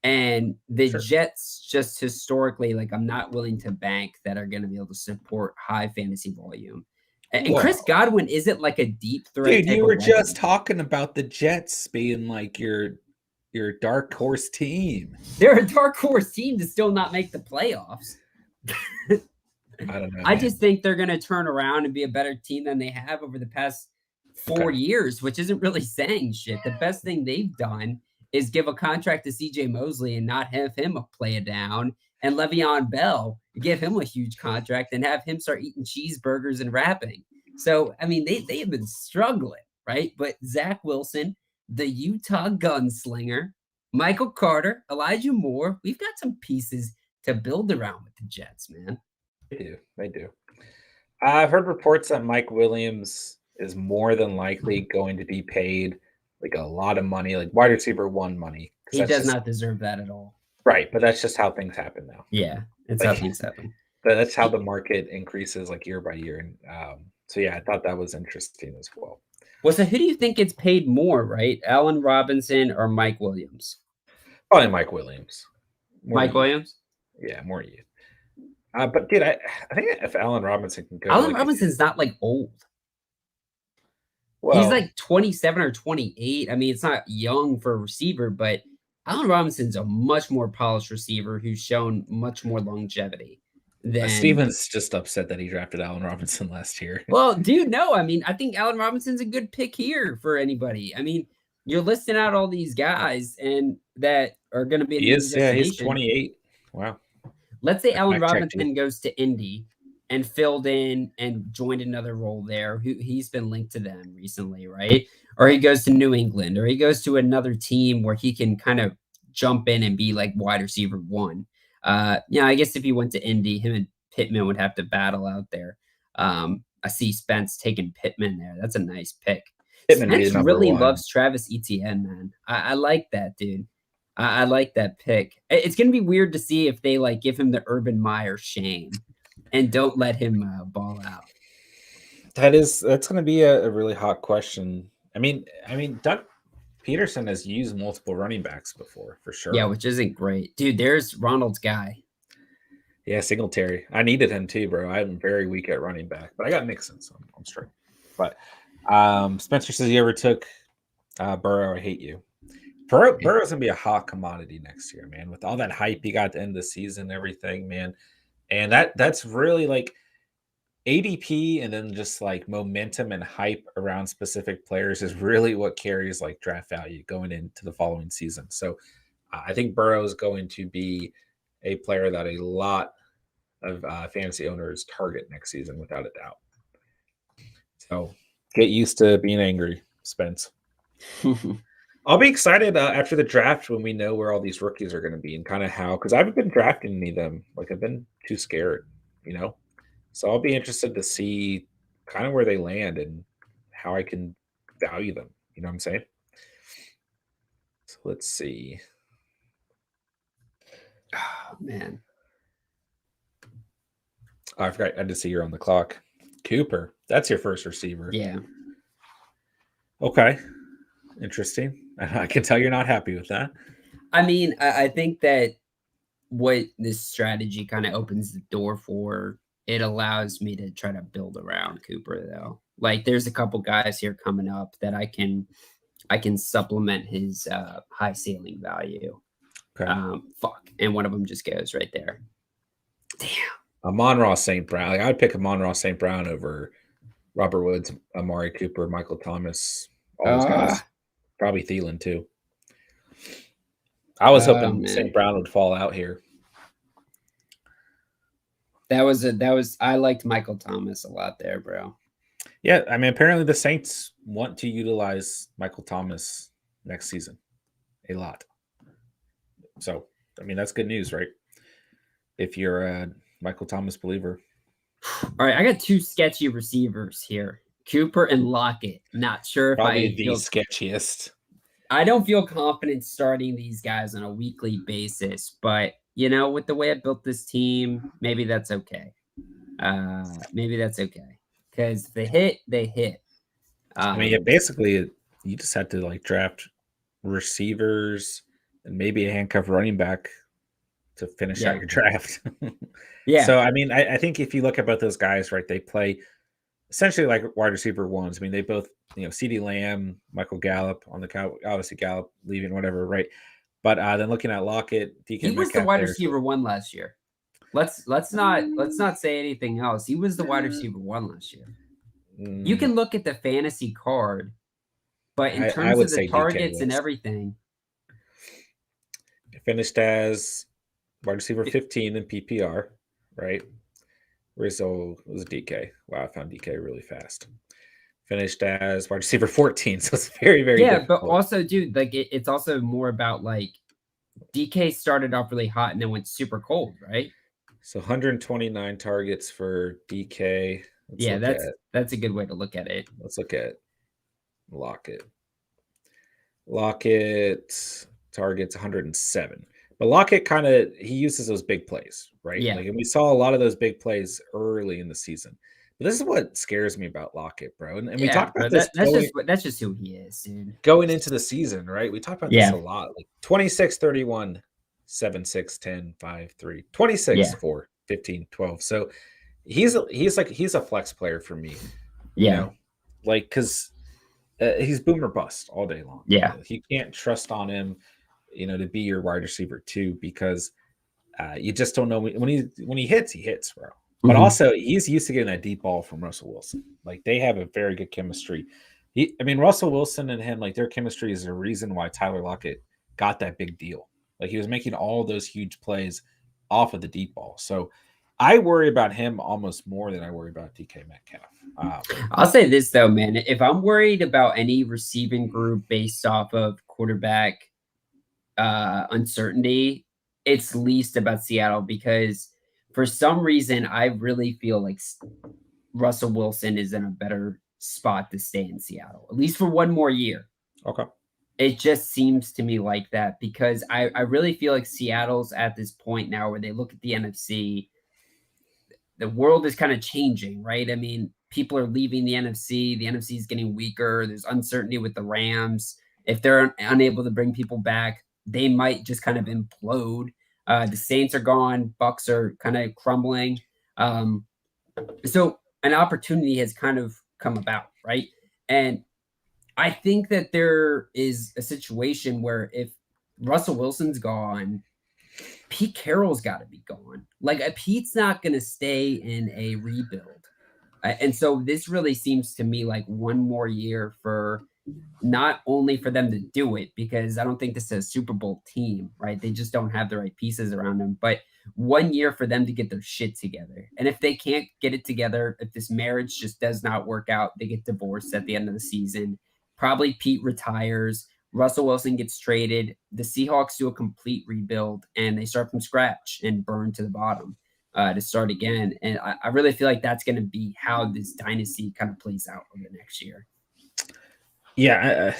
And the Jets just historically, like, I'm not willing to bank that are going to be able to support high fantasy volume. And Chris Godwin isn't like a deep threat. Dude, you were just talking about the Jets being like your dark horse team. They're a dark horse team to still not make the playoffs. I don't know. I just think they're going to turn around and be a better team than they have over the past 4 years, which isn't really saying shit. The best thing they've done is give a contract to CJ Mosley and not have him play it down, and Le'Veon Bell, give him a huge contract and have him start eating cheeseburgers and rapping. So, I mean, they have been struggling, right? But Zach Wilson, the Utah gunslinger, Michael Carter, Elijah Moore, we've got some pieces to build around with the Jets, man. They do. I've heard reports that Mike Williams is more than likely going to be paid like a lot of money, like wide receiver 1 money. He does not deserve that at all. Right, but that's just how things happen now. Yeah, it's like, how things happen. But that's how the market increases like year by year. And so, yeah, I thought that was interesting as well. Well, so who do you think gets paid more, right? Allen Robinson or Mike Williams? Probably Mike Williams. Mike Williams? Yeah, more you. But, dude, I think if Allen Robinson can go. Allen Robinson's not like old. Well, he's like 27 or 28. I mean, it's not young for a receiver, but Allen Robinson's a much more polished receiver who's shown much more longevity than Steven's just upset that he drafted Allen Robinson last year. Well, dude, no. I mean, I think Allen Robinson's a good pick here for anybody. I mean, you're listing out all these guys and that are going to be. He's 28. Wow. Let's say Allen Robinson goes to Indy and filled in and joined another role there. He's been linked to them recently, right? Or he goes to New England, or he goes to another team where he can kind of jump in and be like wide receiver 1. I guess if he went to Indy, him and Pittman would have to battle out there. I see Spence taking Pittman there. That's a nice pick. Pittman Spence being number really one. loves Travis Etienne, man. I like that, dude. I like that pick. It's gonna be weird to see if they like give him the Urban Meyer shame and don't let him ball out. That's going to be a really hot question. I mean, Doug Peterson has used multiple running backs before, for sure. Yeah, which isn't great, dude. There's Ronald's guy. Yeah, Singletary. I needed him too, bro. I'm very weak at running back, but I got Maxon, so I'm straight. But Spencer says you ever took Burrow, I hate you. Burrow's gonna be a hot commodity next year, man. With all that hype he got at the end of the season, everything, man. And that's really like ADP and then just like momentum and hype around specific players is really what carries like draft value going into the following season. So I think Burrow is going to be a player that a lot of fantasy owners target next season without a doubt. So get used to being angry, Spence. I'll be excited after the draft when we know where all these rookies are going to be and kind of how, because I haven't been drafting any of them. Like I've been too scared, you know? So I'll be interested to see kind of where they land and how I can value them. You know what I'm saying? So let's see. Oh, man. Oh, I forgot. I did see you're on the clock. Cooper. That's your first receiver. Yeah. Okay. Interesting. I can tell you're not happy with that. I mean, I think that what this strategy kind of opens the door for, it allows me to try to build around Cooper, though. Like there's a couple guys here coming up that I can supplement his high ceiling value. Okay. And one of them just goes right there. Damn. Amon-Ra St. Brown. Like, I would pick Amon-Ra St. Brown over Robert Woods, Amari Cooper, Michael Thomas, all those guys. Probably Thielen too. I was hoping St. Brown would fall out here. I liked Michael Thomas a lot there, bro. Yeah, I mean, apparently the Saints want to utilize Michael Thomas next season a lot. So, I mean, that's good news, right? If you're a Michael Thomas believer. All right, I got two sketchy receivers here. Cooper and Lockett. Not sure if Probably the sketchiest. I don't feel confident starting these guys on a weekly basis, but you know, with the way I built this team, maybe that's okay. Because they hit, they hit. I mean, basically, you just had to like draft receivers and maybe a handcuff running back to finish out your draft. Yeah. So, I mean, I think if you look at both those guys, right, they play essentially like wide receiver ones. I mean, they both, CeeDee Lamb, Michael Gallup on the cow, obviously Gallup leaving, whatever, right? But then looking at Lockett, DK he was the wide receiver one last year. Let's not say anything else. He was the wide receiver one last year. You can look at the fantasy card, but in terms of the targets and everything, finished as wide receiver 15 in PPR, right? Rizzo was DK. Wow, I found DK really fast. Finished as wide receiver 14, so it's very, very difficult. But also, dude, like it's also more about like DK started off really hot and then went super cold, right? So 129 targets for DK. That's a good way to look at it. Let's look at Lockett. Lockett targets 107. But Lockett he uses those big plays, right? Yeah. Like, and we saw a lot of those big plays early in the season. But this is what scares me about Lockett, bro. And we talked about this. That's just who he is, dude. Going into the season, right? We talked about this a lot. Like 26, 31, 7, 6, 10, 5, 3, 26, 4, 15, 12. So he's a flex player for me. Yeah. Like, because he's boom or bust all day long. Yeah. You can't trust on him, to be your wide receiver too, because you just don't know when he hits, bro. But also he's used to getting that deep ball from Russell Wilson. Like they have a very good chemistry. Russell Wilson and him, like their chemistry is a reason why Tyler Lockett got that big deal. Like he was making all those huge plays off of the deep ball. So I worry about him almost more than I worry about DK Metcalf. I'll say this though, man. If I'm worried about any receiving group based off of quarterback uncertainty, it's least about Seattle because for some reason I really feel Russell Wilson is in a better spot to stay in Seattle, at least for one more year. Okay. It just seems to me like that because I really feel like Seattle's at this point now where they look at the NFC, the world is kind of changing, right? I mean, people are leaving the NFC. The NFC is getting weaker. There's uncertainty with the Rams. If they're unable to bring people back, they might just kind of implode. The Saints are gone. Bucks are kind of crumbling. So an opportunity has kind of come about, right? And I think that there is a situation where if Russell Wilson's gone, Pete Carroll's got to be gone. Like Pete's not going to stay in a rebuild. And so this really seems to me like one more year for not only for them to do it, because I don't think this is a Super Bowl team, right? They just don't have the right pieces around them, but 1 year for them to get their shit together. And if they can't get it together, if this marriage just does not work out, they get divorced at the end of the season. Probably Pete retires. Russell Wilson gets traded. The Seahawks do a complete rebuild and they start from scratch and burn to the bottom to start again. And I really feel like that's going to be how this dynasty kind of plays out over the next year. Yeah,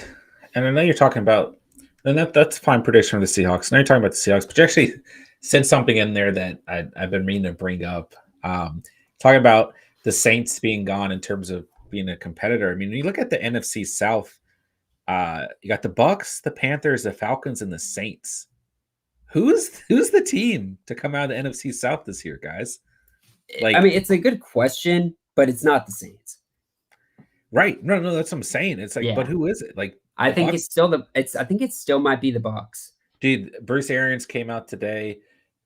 and I know you're talking about, and that's a fine prediction for the Seahawks. Now you're talking about the Seahawks, but you actually said something in there that I've been meaning to bring up. Talking about the Saints being gone in terms of being a competitor. I mean, when you look at the NFC South, you got the Bucks, the Panthers, the Falcons, and the Saints. Who's the team to come out of the NFC South this year, guys? Like, I mean, it's a good question, but it's not the Saints. Right. No, that's what I'm saying. It's like, yeah. But who is it? Like, I think Bucks? I think it still might be the Bucks. Dude, Bruce Arians came out today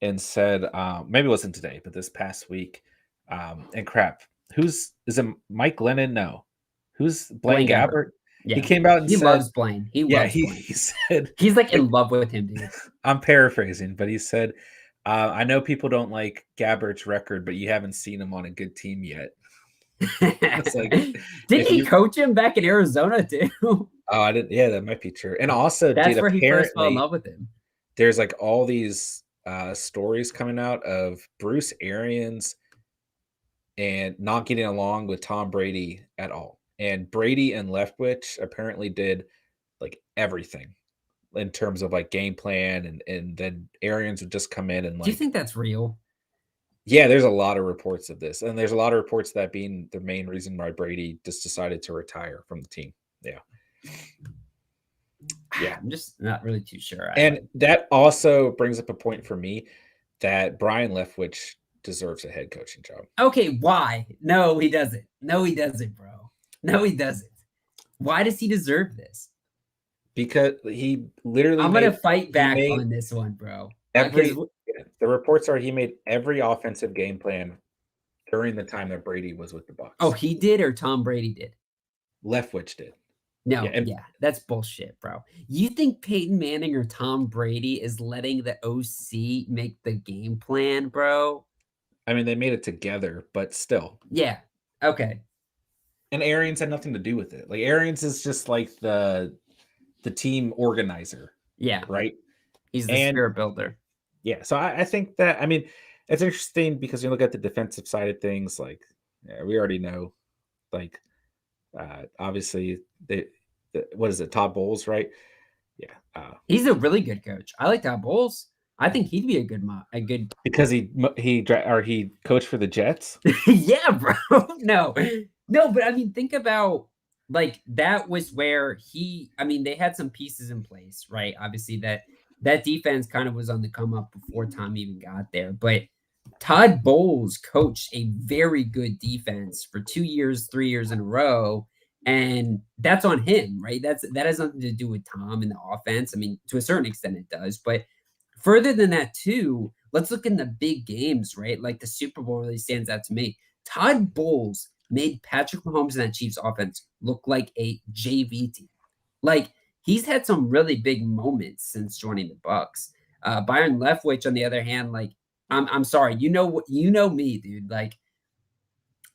and said, maybe it wasn't today, but this past week, and crap. Is it Mike Lennon? No. Who's Blaine Gabbert? Yeah. He came out and he said, loves Blaine. He said he's like in love with him, dude. I'm paraphrasing, but he said, I know people don't like Gabbert's record, but you haven't seen him on a good team yet. It's like, didn't he coach him back in Arizona too? Oh, I didn't. Yeah, that might be true. And also, that's where he first fell in love with him. There's like all these stories coming out of Bruce Arians and not getting along with Tom Brady at all. And Brady and Leftwich apparently did like everything in terms of like game plan, and then Arians would just come in and like. Do you think that's real? Yeah, there's a lot of reports of this, and there's a lot of reports of that being the main reason why Brady just decided to retire from the team. Yeah. I'm just not really too sure. And that also brings up a point for me that Brian Leftwich deserves a head coaching job. Okay, why? No, he doesn't. No, he doesn't, bro. No, he doesn't. Why does he deserve this? Because he literally. I'm gonna fight back on this one, bro. The reports are he made every offensive game plan during the time that Brady was with the Bucs. Oh, he did, or Tom Brady did? Leftwich did. No, that's bullshit, bro. You think Peyton Manning or Tom Brady is letting the OC make the game plan, bro? I mean, they made it together, but still. Yeah. Okay. And Arians had nothing to do with it. Like Arians is just like the team organizer. Yeah. Right? He's the spirit builder. Yeah. So I think that, I mean, it's interesting because you look at the defensive side of things, like we already know, like obviously what is it, Todd Bowles, right? Yeah. He's a really good coach. I like Todd Bowles. I think he'd be a good because he coached for the Jets. Yeah, bro. No, but I mean, think about like that was where they had some pieces in place, right? Obviously that defense kind of was on the come up before Tom even got there, but Todd Bowles coached a very good defense for 2 years, 3 years in a row. And that's on him, right? That has nothing to do with Tom and the offense. I mean, to a certain extent it does, but further than that too, let's look in the big games, right? Like the Super Bowl really stands out to me. Todd Bowles made Patrick Mahomes and that Chiefs offense look like a JV team. Like he's had some really big moments since joining the Bucs. Byron Leftwich, on the other hand, like I'm sorry, you know me, dude. Like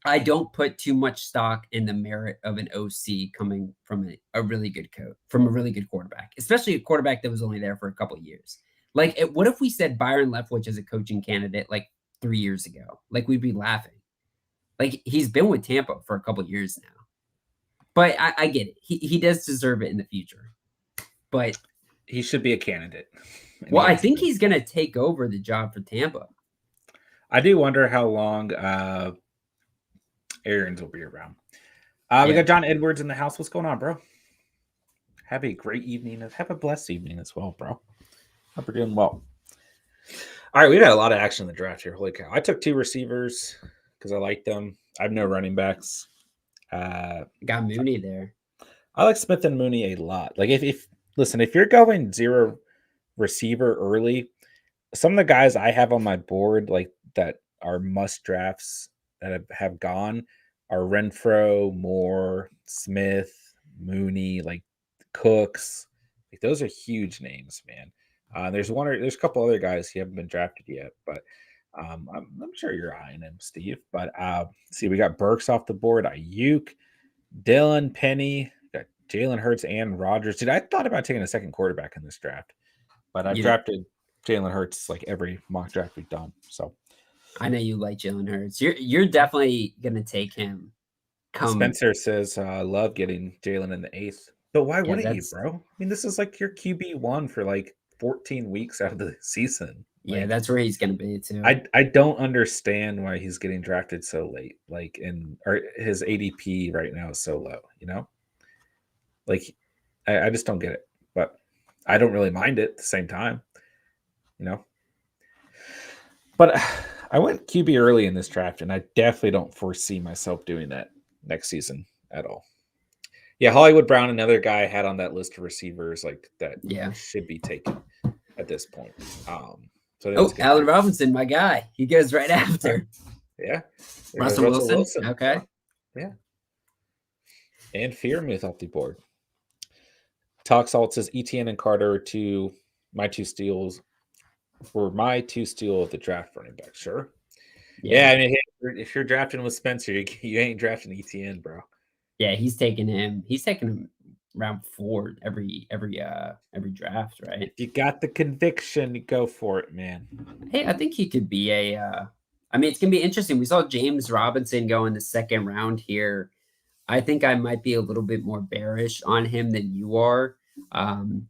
I don't put too much stock in the merit of an OC coming from a really good coach, from a really good quarterback, especially a quarterback that was only there for a couple of years. Like, what if we said Byron Leftwich as a coaching candidate like 3 years ago? Like, we'd be laughing. Like he's been with Tampa for a couple years now. But I get it. He does deserve it in the future. But he should be a candidate. Well, I think he's gonna take over the job for Tampa. I do wonder how long Arians will be around. We got John Edwards in the house. What's going on, bro? Have a great evening. Have a blessed evening as well, bro. Hope you're doing well. All right, we got a lot of action in the draft here. Holy cow. I took 2 receivers because I like them. I have no running backs. Got Mooney there. I like Smith and Mooney a lot. Like if you're going 0 receiver early, some of the guys I have on my board like that are must drafts that have gone are Renfro, Moore, Smith, Mooney, like Cooks. Like those are huge names, man. There's a couple other guys who haven't been drafted yet, but I'm sure you're eyeing him, Steve. But see, we got Burks off the board, Ayuk, Dylan, Penny, got Jalen Hurts and Rodgers. Dude, I thought about taking a second quarterback in this draft, but I've drafted Jalen Hurts like every mock draft we've done. So I know you like Jalen Hurts. You're definitely gonna take him. Spencer says, love getting Jalen in the 8th. But why wouldn't you, bro? I mean, this is like your QB1 for like 14 weeks out of the season. Yeah, that's where he's gonna be too. I don't understand why he's getting drafted so late. Like or his ADP right now is so low, you know? Like I just don't get it. But I don't really mind it at the same time, you know. But I went QB early in this draft, and I definitely don't foresee myself doing that next season at all. Yeah, Hollywood Brown, another guy I had on that list of receivers like that should be taken at this point. So Allen Robinson, my guy. He goes right after. Yeah. Russell Wilson. Okay. Yeah. And Fearmouth off the board. Talk Salt says ETN and Carter are my 2 steals. Were my 2 steal of the draft running back. Sure. Yeah, I mean, if you're drafting with Spencer, you ain't drafting ETN, bro. Yeah, he's taking him round 4 every draft, right? If you got the conviction, you go for it, man. Hey, I think he could be I mean, it's gonna be interesting. We saw James Robinson go in the 2nd round here. I think I might be a little bit more bearish on him than you are. I'm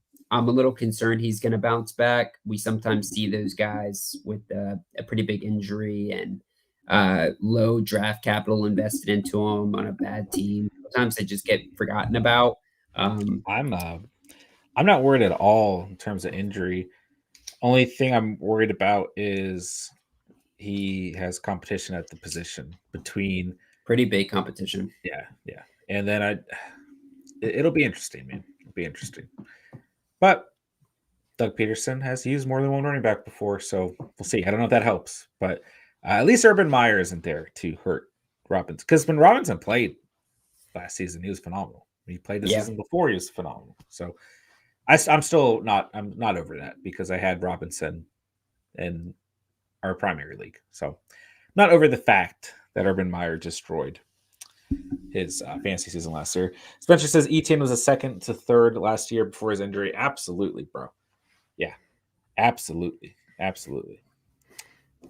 a little concerned he's going to bounce back. We sometimes see those guys with a pretty big injury and low draft capital invested into them on a bad team. Sometimes they just get forgotten about. I'm not worried at all in terms of injury. Only thing I'm worried about is he has competition at the position between pretty big competition. Yeah. And then it'll be interesting, man. It'll be interesting. But Doug Peterson has used more than one running back before, so we'll see. I don't know if that helps, but at least Urban Meyer isn't there to hurt Robinson. Because when Robinson played last season, he was phenomenal. When he played the season before, he was phenomenal. So I'm not over that because I had Robinson in our primary league. So not over the fact that Urban Meyer destroyed his fantasy season last year. Spencer says Etienne was a 2nd to 3rd last year before his injury. Absolutely, bro. Yeah, absolutely.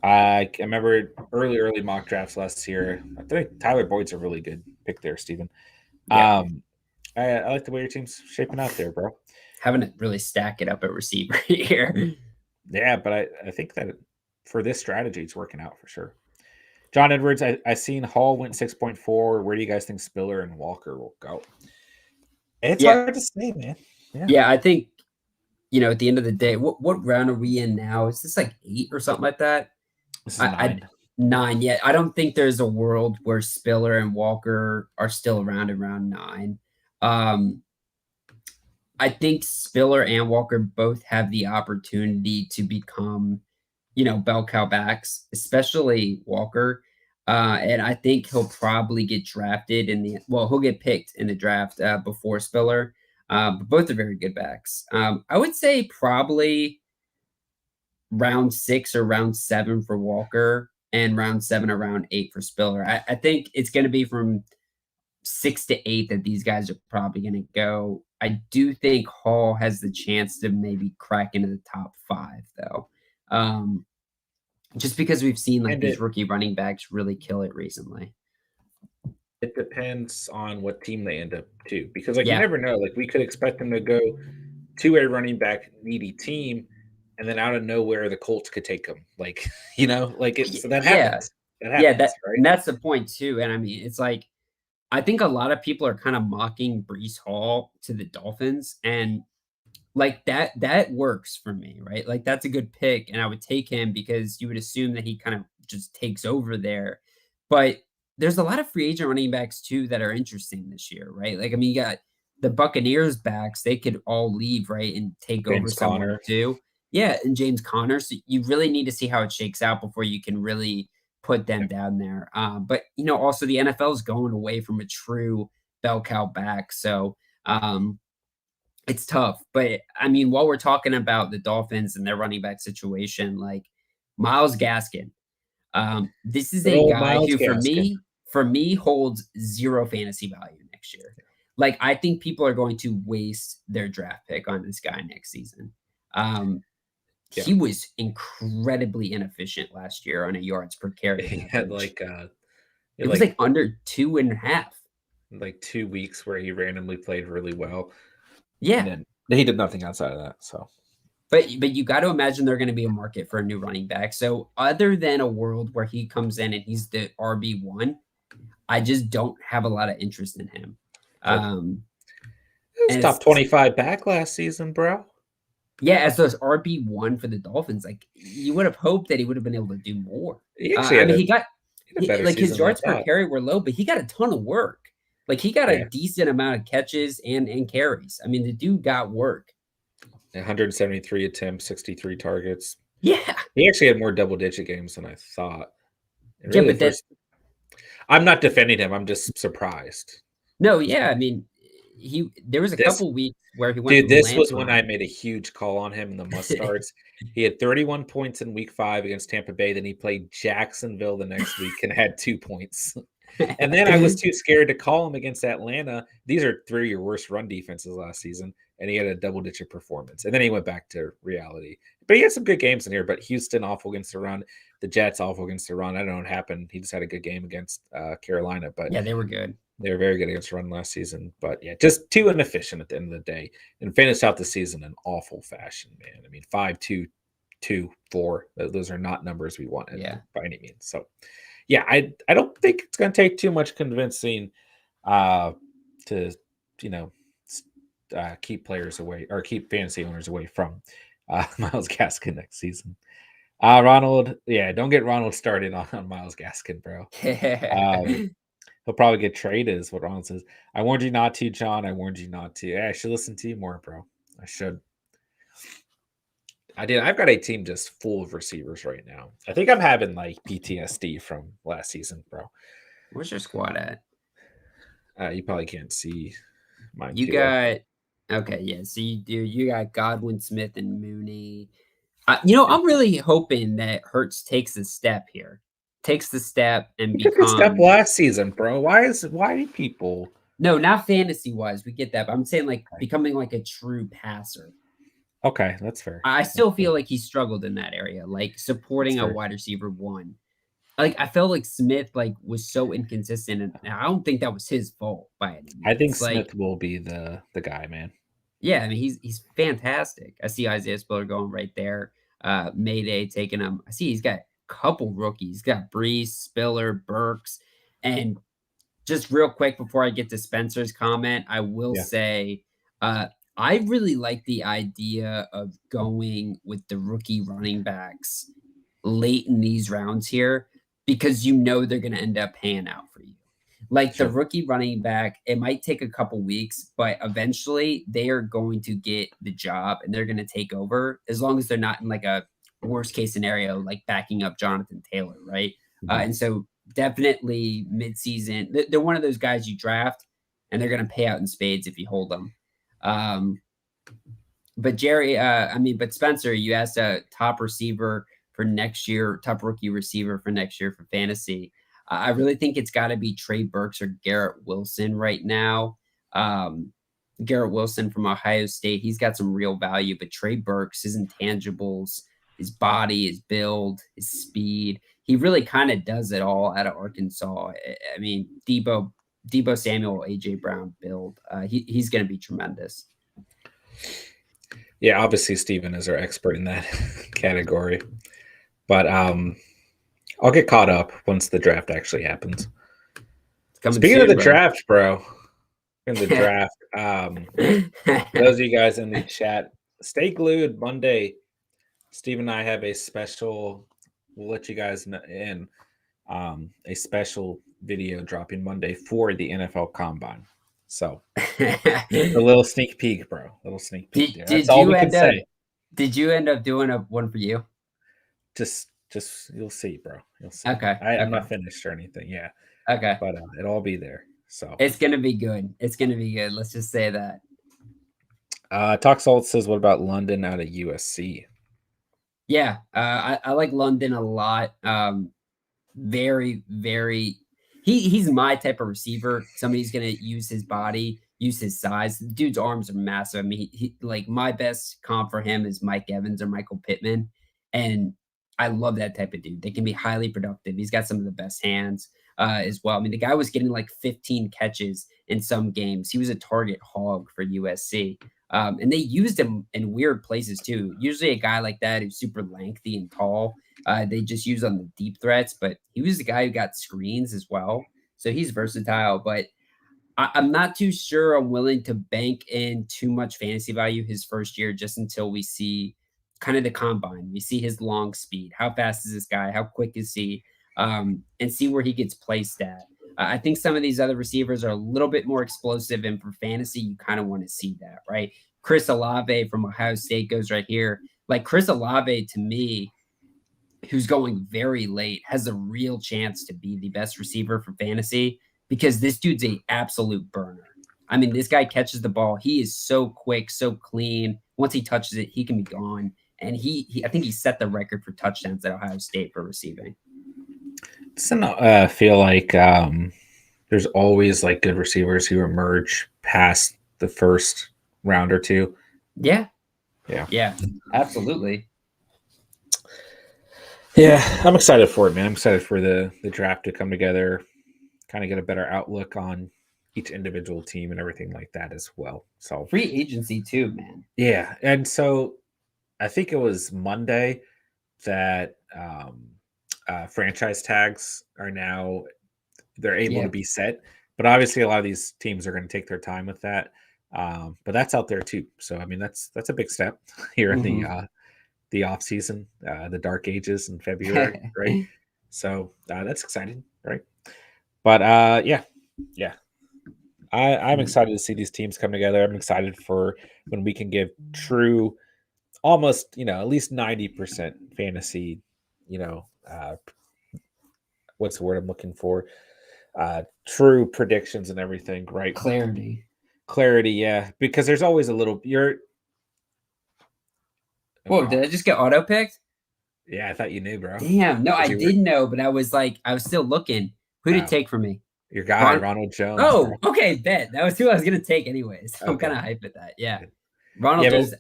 I remember early mock drafts last year. I think Tyler Boyd's a really good pick there, Steven. Yeah. I like the way your team's shaping out there, bro. Having to really stack it up at receiver here. Yeah, but I think that for this strategy, it's working out for sure. John Edwards, I seen Hall went 6.4. Where do you guys think Spiller and Walker will go? It's hard to say, man. Yeah, I think, at the end of the day, what round are we in now? Is this like 8 or something like that? This is 9. 9, yeah. I don't think there's a world where Spiller and Walker are still around 9. I think Spiller and Walker both have the opportunity to become, bell cow backs, especially Walker. And I think he'll probably get drafted he'll get picked in the draft before Spiller. But both are very good backs. I would say probably round 6 or round 7 for Walker and round 7 or round 8 for Spiller. I think it's going to be from 6 to 8 that these guys are probably going to go. I do think Hall has the chance to maybe crack into the top 5, though. Just because we've seen these rookie running backs really kill it recently. it depends on what team they end up to, because like you Yeah. never know. Like we could expect them to go to a running back needy team, and then out of nowhere the Colts could take them. Like like it. So that Yeah. happens. That Yeah, happens, right? that's the point too. And I mean, it's like I think a lot of people are kind of mocking Brees Hall to the Dolphins, and like that works for me, right? Like that's a good pick, and I would take him because you would assume that he kind of just takes over there. But there's a lot of free agent running backs too that are interesting this year, right? Like I mean, you got the Buccaneers backs; they could all leave, right, and take over James somewhere Conner. too. Yeah, and James Conner. So you really need to see how it shakes out before you can really put them down there. But also the NFL is going away from a true bell cow back, so it's tough. But I mean, while we're talking about the Dolphins and their running back situation, like Miles Gaskin, this is Good a old guy Miles who Gaskin. for me holds zero fantasy value next year. Like I think people are going to waste their draft pick on this guy next season. Um, Yeah, he was incredibly inefficient last year on a yards per carry he had average. he It had was like like under 2.5. 2 weeks where he randomly played really well, and Yeah. then he did nothing outside of that. So But you got to imagine they're going to be a market for a new running back. So other than a world where he comes in and he's the RB1, I just don't have a lot of interest in him. sure, Um, it was and top it's 25 back last season, bro. yeah, as those RB1 for the Dolphins, like you would have hoped that he would have been able to do more. He actually I had mean, he had a better like his season than I yards per thought. carry were low, but he got a ton of work. Like he got a Yeah, decent amount of catches and carries. I mean, the dude got work. 173 attempts, 63 targets. Yeah, He actually had more double-digit games than I thought. And yeah, really, the but that first. I'm not defending him. I'm just surprised. no, yeah, I mean, he there was a This couple weeks where he went Dude, this lamp was when I time. made a huge call on him in the must starts. He had 31 points in week 5 against Tampa Bay. Then he played Jacksonville the next week and had 2 points. And then I was too scared to call him against Atlanta. These are 3 of your worst run defenses last season, and he had a double-digit performance. And then he went back to reality. But he had some good games in here, but Houston awful against the run. The Jets awful against the run. I don't know what happened. He just had a good game against Carolina, but Yeah, they were good. they were very good against run last season. But yeah, just too inefficient at the end of the day and finished out the season in awful fashion, man. I mean, 5-2-2-4. Those are not numbers we wanted Yeah. by any means. So yeah, I don't think it's going to take too much convincing uh, to you know keep players away or keep fantasy owners away from Miles Gaskin next season. Ronald, yeah, don't get Ronald started on Miles Gaskin, bro. He'll probably get traded, is what Ronald says. I warned you not to, John. I warned you not to. Yeah, I should listen to you more, bro. I should. I did. I've got a team just full of receivers right now. I think I'm having like PTSD from last season, bro. Where's your squad at? You probably can't see mine You too well. got okay, yeah. So you got Godwin, Smith, and Mooney. Yeah. I'm really hoping that Hertz takes the step here, takes the step and He took a step becomes last season, bro. Why do people? no, not fantasy wise. We get that, but I'm saying like Okay, becoming like a true passer. okay, that's fair. I That's still fair. feel like he struggled in that area, like That's supporting a fair. wide receiver one. Like I felt like Smith like was so inconsistent, and I don't think that was his fault by any I think means. Like Smith will be the guy, man. yeah, I mean he's fantastic. I see Isaiah Spiller going right there. Mayday taking him. I see he's got a couple rookies. He's got Brees, Spiller, Burks, and just real quick before I get to Spencer's comment, I will Yeah, say uh, I really like the idea of going with the rookie running backs late in these rounds here because you know they're going to end up paying out for you. Like the sure. rookie running back, it might take a couple weeks, but eventually they are going to get the job and they're going to take over as long as they're not in like a worst case scenario, like backing up Jonathan Taylor, right? Mhm. And so definitely midseason, they're one of those guys you draft and they're going to pay out in spades if you hold them. Um, but Jerry, but Spencer, you asked a top receiver for next year, top rookie receiver for next year for fantasy. I really think it's got to be Trey Burks or Garrett Wilson right now. Um, Garrett Wilson from Ohio State, he's got some real value, but Trey Burks, his intangibles, his body, his build, his speed, he really kind of does it all out of Arkansas. I mean, Debo Debo Samuel, AJ Brown build. He's going to be tremendous. Yeah, obviously Steven is our expert in that category. But I'll get caught up once the draft actually happens. Speaking of the draft, bro. In the draft, for those of you guys in the chat, stay glued. Monday, Steve and I have a special. We'll let you guys know in a special video dropping Monday for the NFL Combine. So a little sneak peek, bro. A little sneak peek. That's all we can say. Did you end up doing one for you? Just you'll see, bro. You'll see. Okay. I'm not finished or anything. Yeah. Okay. But it'll all be there. So it's gonna be good. It's gonna be good. Let's just say that. Talk Salt says, "What about London out of USC?" Yeah, I like London a lot. Very, very. He's my type of receiver. Somebody's gonna use his body, use his size. The dude's arms are massive. I mean, he like my best comp for him is Mike Evans or Michael Pittman, and I love that type of dude. They can be highly productive. He's got some of the best hands as well. I mean, the guy was getting like 15 catches in some games. He was a target hog for USC. And they used him in weird places too. Usually a guy like that who's super lengthy and tall, they just use on the deep threats, but he was the guy who got screens as well. So he's versatile, but I'm not too sure I'm willing to bank in too much fantasy value his first year just until we see kind of the combine. We see his long speed. How fast is this guy? How quick is he? And see where he gets placed at. I think some of these other receivers are a little bit more explosive, and for fantasy, you kind of want to see that, right? Chris Alave from Ohio State goes right here. Like Chris Alave, to me, who's going very late, has a real chance to be the best receiver for fantasy because this dude's an absolute burner. I mean, this guy catches the ball. He is so quick, so clean. Once he touches it, he can be gone. And I think he set the record for touchdowns at Ohio State for receiving. Doesn't feel like there's always like good receivers who emerge past the first round or two? Yeah, absolutely. Yeah, I'm excited for it, man. I'm excited for the draft to come together, kind of get a better outlook on each individual team and everything like that as well. So free agency too, man. Yeah, and so I think it was Monday that franchise tags are now they're able to be set, but obviously a lot of these teams are going to take their time with that. But that's out there too. So I mean that's a big step here in the off season, the dark ages in February, right? So that's exciting, right? But I'm excited to see these teams come together. I'm excited for when we can give true, almost at least 90% fantasy, what's the word I'm looking for? True predictions and everything, right? Clarity, yeah. Because there's always a little Whoa, did I just get auto picked? Yeah, I thought you knew, bro. Damn, no, I did know, but I was still looking. Who did it take for me? Your guy, Ronald Jones. Oh, bro. Okay, bet. That was who I was gonna take anyways. Okay. I'm kind of hyped at that. Yeah. Ronald Jones,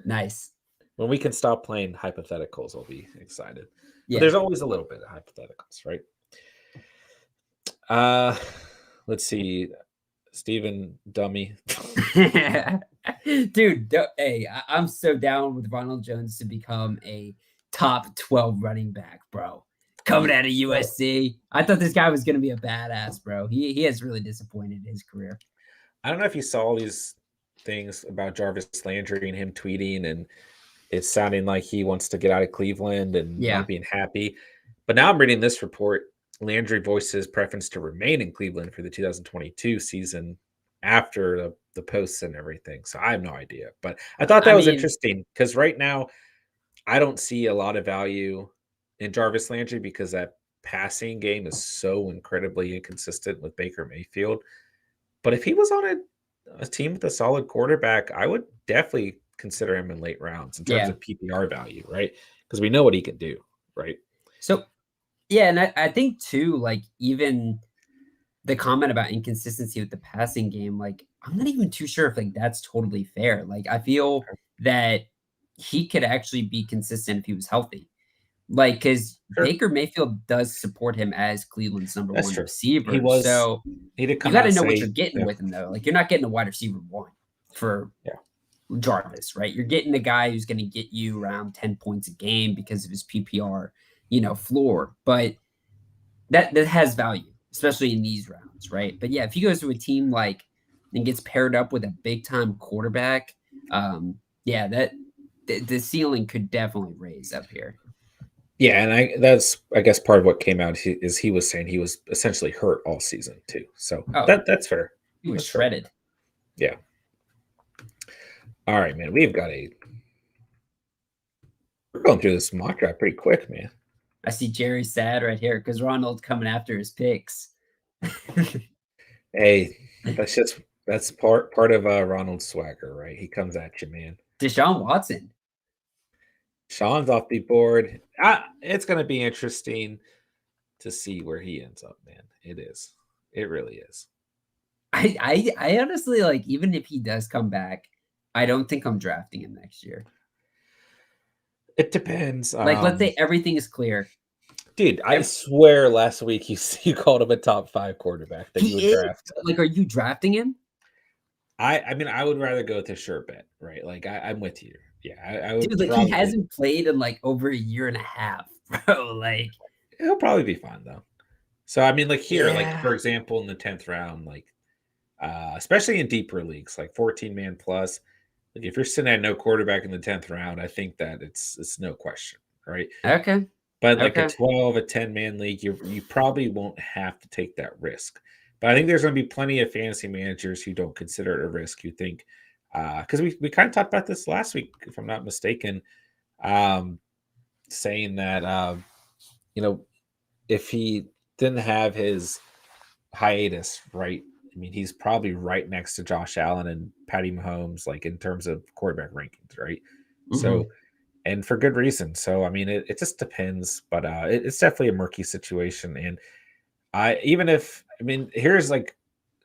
nice. When we can stop playing hypotheticals, I'll be excited. Yeah. But there's always a little bit of hypotheticals, right? Let's see. Steven Dummy. Dude, hey, I'm so down with Ronald Jones to become a top 12 running back, bro. Coming out of USC. I thought this guy was going to be a badass, bro. He has really disappointed in his career. I don't know if you saw all these things about Jarvis Landry and him tweeting, and it's sounding like he wants to get out of Cleveland and not being happy. But now I'm reading this report. Landry voiced his preference to remain in Cleveland for the 2022 season after the posts and everything. So I have no idea. But I thought that was interesting because right now I don't see a lot of value in Jarvis Landry because that passing game is so incredibly inconsistent with Baker Mayfield. But if he was on a team with a solid quarterback, I would definitely consider him in late rounds in terms of PPR value, right? Because we know what he can do, right? So, yeah, and I think too, like even the comment about inconsistency with the passing game, like I'm not even too sure if like that's totally fair. Like I feel that he could actually be consistent if he was healthy. Like, because Sure. Baker Mayfield does support him as Cleveland's number That's one true. receiver. He So did you come got out to and know what say, you're getting yeah, with him, though. Like, you're not getting a wide receiver one for yeah, Jarvis, right? You're getting a guy who's going to get you around 10 points a game because of his PPR, floor. But that has value, especially in these rounds, right? But yeah, if he goes to a team like and gets paired up with a big time quarterback, yeah, that the ceiling could definitely raise up here. yeah, and that's I guess part of what came out is he was saying he was essentially hurt all season too. So Oh, that's fair. he was That's fair. shredded. Yeah. All right, man. We're going through this mock draft pretty quick, man. I see Jerry sad right here because Ronald's coming after his picks. Hey, that's part of Ronald's swagger, right? He comes at you, man. Deshaun Watson. Sean's off the board. It's going to be interesting to see where he ends up, man. It is. It really is. I honestly like, even if he does come back, I don't think I'm drafting him next year. It depends. Like, let's say everything is clear. Dude, I swear last week you called him a top 5 quarterback that you would draft. Like, are you drafting him? I mean, I would rather go with a sure bet, right? Like, I'm with you. Yeah, I would. Dude, like, he hasn't played in like over a year and a half, bro. Like, he'll probably be fine though. So I mean, like here, yeah. like for example, in the 10th round, like especially in deeper leagues, like 14-man plus, like if you're sitting at no quarterback in the 10th round, I think that it's no question, right? Okay. But like a 12, a 10-man league, you probably won't have to take that risk. But I think there's going to be plenty of fantasy managers who don't consider it a risk, who think, because we kind of talked about this last week, if I'm not mistaken, saying that, if he didn't have his hiatus, right? I mean, he's probably right next to Josh Allen and Patty Mahomes, like in terms of quarterback rankings, right? Mm-hmm. So, and for good reason. So, I mean, it just depends, but it's definitely a murky situation. And here's like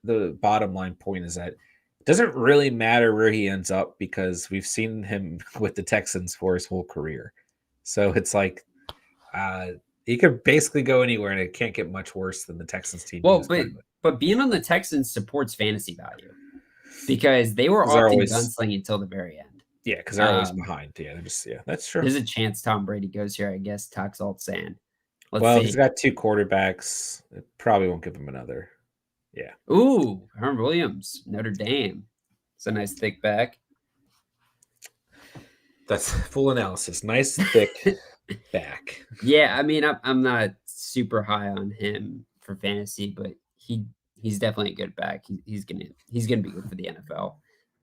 the bottom line point is that it doesn't really matter where he ends up because we've seen him with the Texans for his whole career. So it's like, he could basically go anywhere, and it can't get much worse than the Texans team. Well, but being on the Texans supports fantasy value because they were often gunslinging until the very end. Yeah, because they're always behind. Yeah, that's true. There's a chance Tom Brady goes here, I guess. Talks alt sand. If he's got 2 quarterbacks, it probably won't give him another. Yeah. Ooh, Herm Williams, Notre Dame. It's a nice thick back. That's full analysis. Nice thick back. Yeah, I mean, I'm not super high on him for fantasy, but he's definitely a good back. He's gonna be good for the NFL.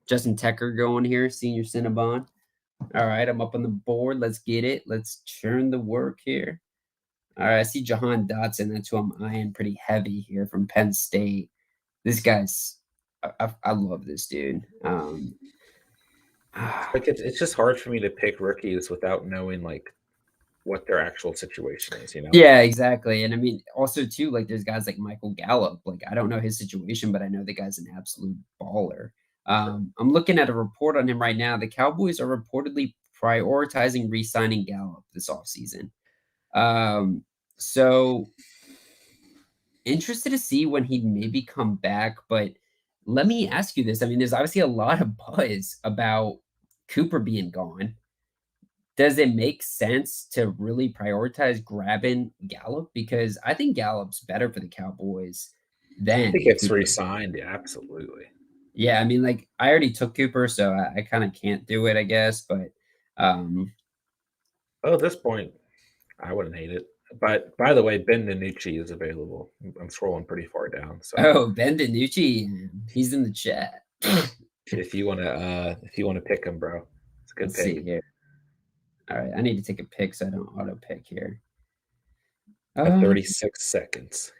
Justin Tucker going here, senior Cinnabon. All right, I'm up on the board. Let's get it. Let's churn the work here. All right, I see Jahan Dotson. That's who I'm eyeing pretty heavy here from Penn State. This guy's, I love this dude. Like it's just hard for me to pick rookies without knowing like what their actual situation is, Yeah, exactly. And I mean, also too, like there's guys like Michael Gallup. Like I don't know his situation, but I know the guy's an absolute baller. I'm looking at a report on him right now. The Cowboys are reportedly prioritizing re-signing Gallup this offseason. So interested to see when he'd maybe come back. But let me ask you this. I mean, there's obviously a lot of buzz about Cooper being gone. Does it make sense to really prioritize grabbing Gallup? Because I think Gallup's better for the Cowboys than I think it's re-signed. Yeah, absolutely. Yeah, I mean, like I already took Cooper, so I kind of can't do it, I guess. But at this point, I wouldn't hate it. But by the way, Ben DiNucci is available. I'm scrolling pretty far down. So Ben DiNucci, he's in the chat. if you want to pick him, bro, it's a good Let's pick. See here. All right, I need to take a pick so I don't auto pick here. 36 seconds.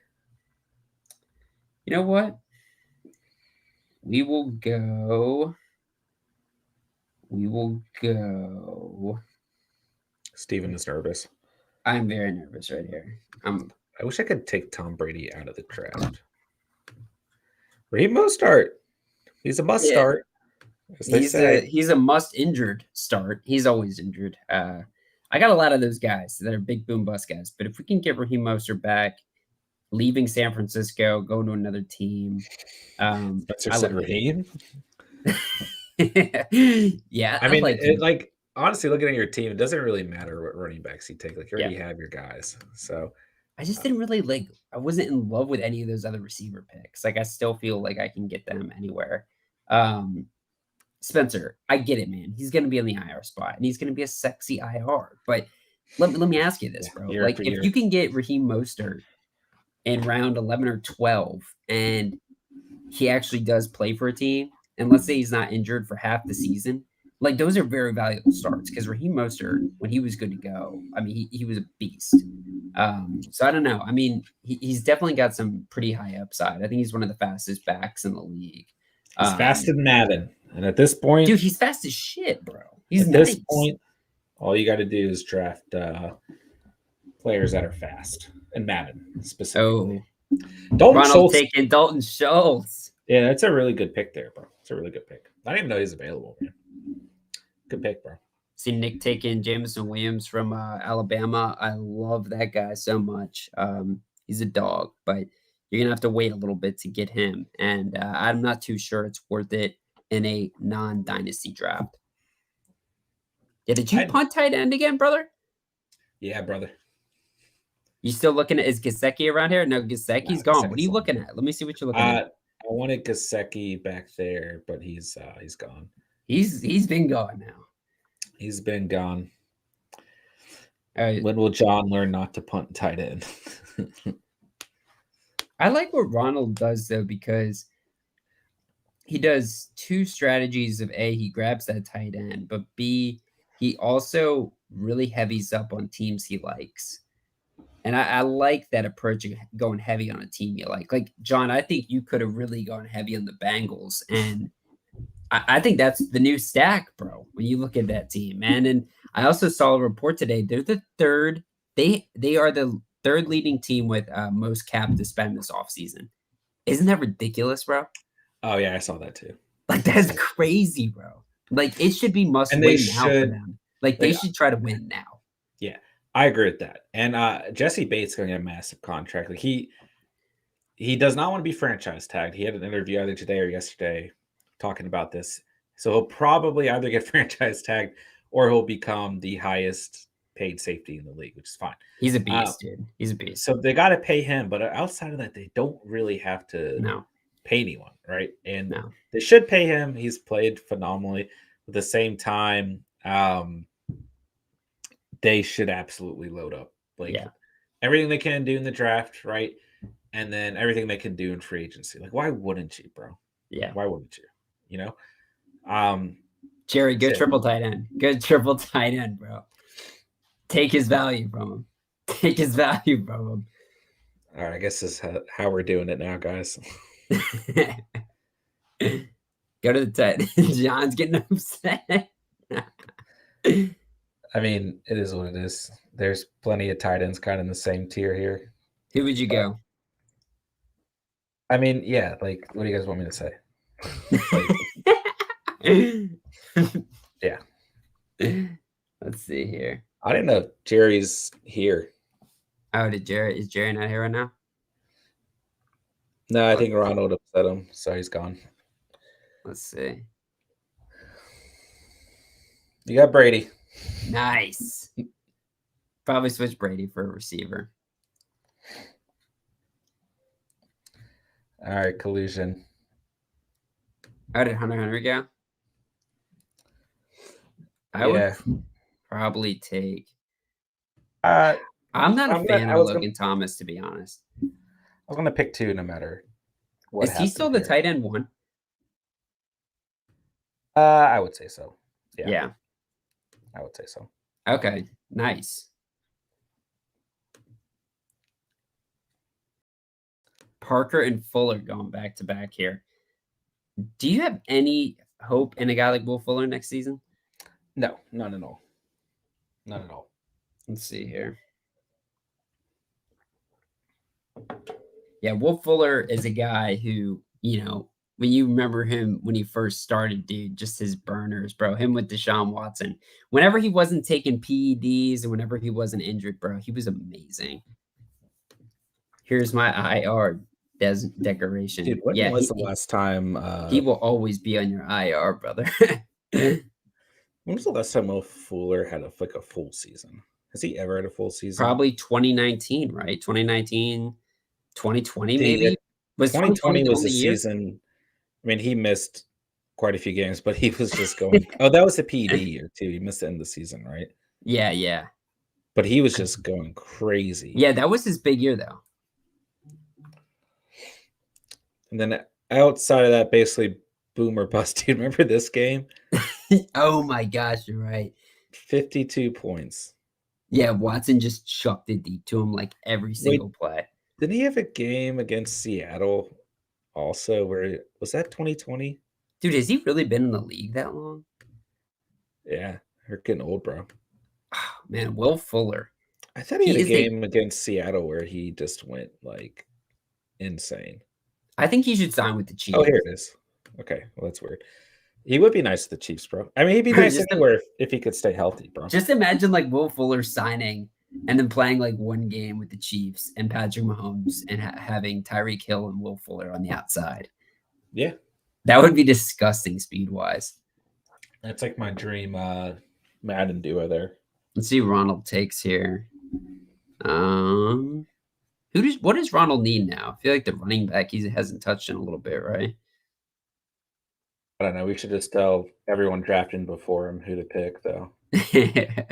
You know what? We will go. Steven is nervous. I'm very nervous right here. I wish I could take Tom Brady out of the draft. Raheem Mostert. He's a must start. He's a must injured start. He's always injured. I I got a lot of those guys that are big boom bust guys. But if we can get Raheem Mostert back, leaving San Francisco, going to another team, Spencer I said like it. Raheem. Yeah, I I mean, like him. like honestly, looking at your team, it doesn't really matter what running backs you take. Like you Yeah. already have your guys, so I just didn't really like. I wasn't in love with any of those other receiver picks. Like I still feel like I can get them anywhere. Um, Spencer, I get it, man. He's going to be on the IR spot, and he's going to be a sexy IR. But let me ask you this, yeah, bro. year Like, after if year. you can get Raheem Mostert in round 11 or 12, and he actually does play for a team, and let's say he's not injured for half the season, like those are very valuable starts because Raheem Mostert, when he was good to go, I mean, he was a beast. So I don't know. I mean, he's definitely got some pretty high upside. I think he's one of the fastest backs in the league. He's fast in Madden, and at this point, Dude, he's fast as shit, bro. He's at nice. this point, all you got to do is draft players that are fast in Madden specifically. Oh, Dalton Ronald Schultz. taking Dalton Schultz. Yeah, that's a really good pick there, bro. It's a really good pick. I didn't even know he's available, man. Good pick, bro. See Nick taking Jameson Williams from Alabama. I love that guy so much. He's a dog, but you're gonna have to wait a little bit to get him, and I'm not too sure it's worth it in a non-dynasty draft. Yeah, did you punt tight end again, brother? Yeah, brother. You still looking at is Gesicki around here? No, Gesicki's gone. What are you looking at? Let me see what you're looking at. I wanted Gesicki back there, but he's gone. He's been gone now. He's been gone. All right. When will John learn not to punt tight end? I like what Ronald does though, because he does two strategies of A, he grabs that tight end, but B, he also really heavies up on teams he likes. And I like that approach of going heavy on a team you like. Like, John, I think you could have really gone heavy on the Bengals. And I think that's the new stack, bro, when you look at that team, man. And I also saw a report today. They're the third. They are the third leading team with most cap to spend this offseason. Isn't that ridiculous, bro? Oh, yeah, I saw that too. Like, that's crazy, bro. Like, it should be must win now for them. Like, they should try to win now. Yeah, I agree with that. And Jesse Bates going to get a massive contract. Like he does not want to be franchise tagged. He had an interview either today or yesterday talking about this. So he'll probably either get franchise tagged or he'll become the highest paid safety in the league, which is fine. He's a beast, dude. He's a beast. So they got to pay him, but outside of that, they don't really have to pay anyone, right? And they should pay him. He's played phenomenally. At the same time, they should absolutely load up. Like everything they can do in the draft, right? And then everything they can do in free agency. Like, why wouldn't you, bro? Yeah. Why wouldn't you? You know? Jerry, good triple tight end. Good triple tight end, bro. Take his value from him. Take his value from him. All right, I guess this is how we're doing it now, guys. Go to the tight end. John's getting upset. I mean, it is what it is. There's plenty of tight ends kind of in the same tier here. Who would you go? I mean, yeah, like, what do you guys want me to say? Yeah. Let's see here. I didn't know Jerry's here. Oh, is Jerry not here right now? No, I think Ronald upset him, so he's gone. Let's see. You got Brady. Nice. Probably switch Brady for a receiver. All right, collusion. How did Hunter Henry go? I would probably take. I'm not a fan of Logan Thomas, to be honest. I was going to pick two no matter what. Is he still the tight end one? I would say so. Yeah. I would say so. Okay, nice. Parker and Fuller going back to back here. Do you have any hope in a guy like Will Fuller next season? No, none at all. None at all. Let's see here. Yeah, Will Fuller is a guy who, when you remember him when he first started, dude, just his burners, bro. Him with Deshaun Watson. Whenever he wasn't taking PEDs and whenever he wasn't injured, bro, he was amazing. Here's my IR decoration. Dude, when Yeah, was the last time? he will always be on your IR, brother. When was the last time Will Fuller had a full season? Has he ever had a full season? Probably 2019, right? 2019, 2020 See, maybe? Was 2020 was the only year? season. I mean, he missed quite a few games, but he was just going. Oh, that was the PED year too. He missed the end of the season, right? Yeah, yeah. But he was just going crazy. Yeah, that was his big year, though. And then outside of that, basically boomer bust. Do you remember this game? Oh my gosh, you're right. 52 points. Yeah, Watson just chucked it deep to him like every single play. Did he have a game against Seattle also where was that 2020? Dude, has he really been in the league that long? Yeah, you're getting old, bro. Oh, man, Will Fuller. I thought he had a game against Seattle where he just went like insane. I think he should sign with the Chiefs. Oh, here it is. Okay, well that's weird. He would be nice to the Chiefs, bro. I mean, he'd be nice anywhere if he could stay healthy, bro. Just imagine like Will Fuller signing and then playing like one game with the Chiefs and Patrick Mahomes and having Tyreek Hill and Will Fuller on the outside. Yeah. That would be disgusting speed-wise. That's like my dream Madden duo there. Let's see Ronald takes here. What does Ronald need now? I feel like the running back he hasn't touched in a little bit, right? I don't know. We should just tell everyone drafting before him who to pick, though. Yeah,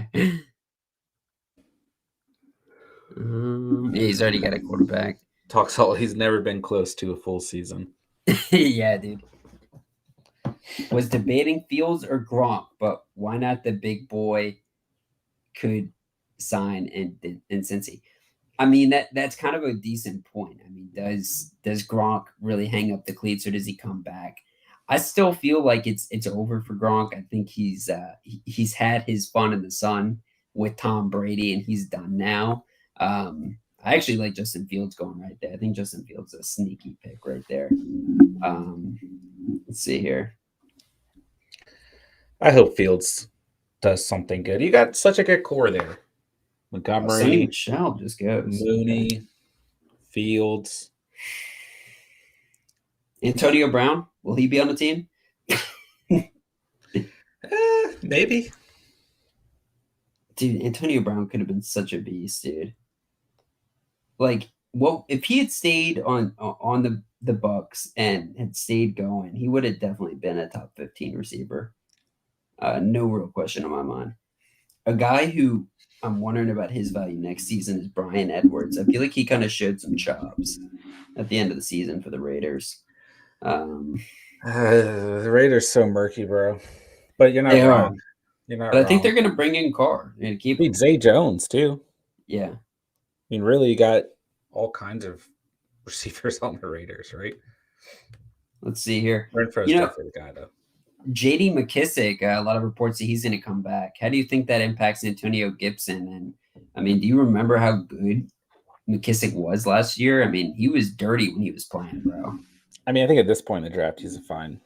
he's already got a quarterback. Talks all. He's never been close to a full season. Yeah, dude. Was debating Fields or Gronk, but why not the big boy could sign in Cincy? I mean, that's kind of a decent point. I mean, does Gronk really hang up the cleats or does he come back? I still feel like it's over for Gronk. I think he's had his fun in the sun with Tom Brady and he's done now. I actually like Justin Fields going right there. I think Justin Fields is a sneaky pick right there. Let's see here. I hope Fields does something good. You got such a good core there. Montgomery, Michelle just goes. Mooney, Fields. Antonio Brown, will he be on the team? Maybe. Dude, Antonio Brown could have been such a beast, dude. Like, well, if he had stayed on the Bucks and had stayed going, he would have definitely been a top 15 receiver. No real question in my mind. A guy who I'm wondering about his value next season is Bryan Edwards. I feel like he kind of showed some chops at the end of the season for the Raiders. The Raiders so murky, bro. But you're not wrong. You're not. But I think they're going to bring in Carr and keep Zay Jones too. Yeah. I mean, really, you got all kinds of receivers on the Raiders, right? Let's see here. Renfro's definitely the guy, though. J.D. Mckissick, a lot of reports that he's going to come back. How do you think that impacts Antonio Gibson? And, I mean, do you remember how good McKissick was last year? I mean, he was dirty when he was playing, bro. I mean, I think at this point in the draft, he's a fine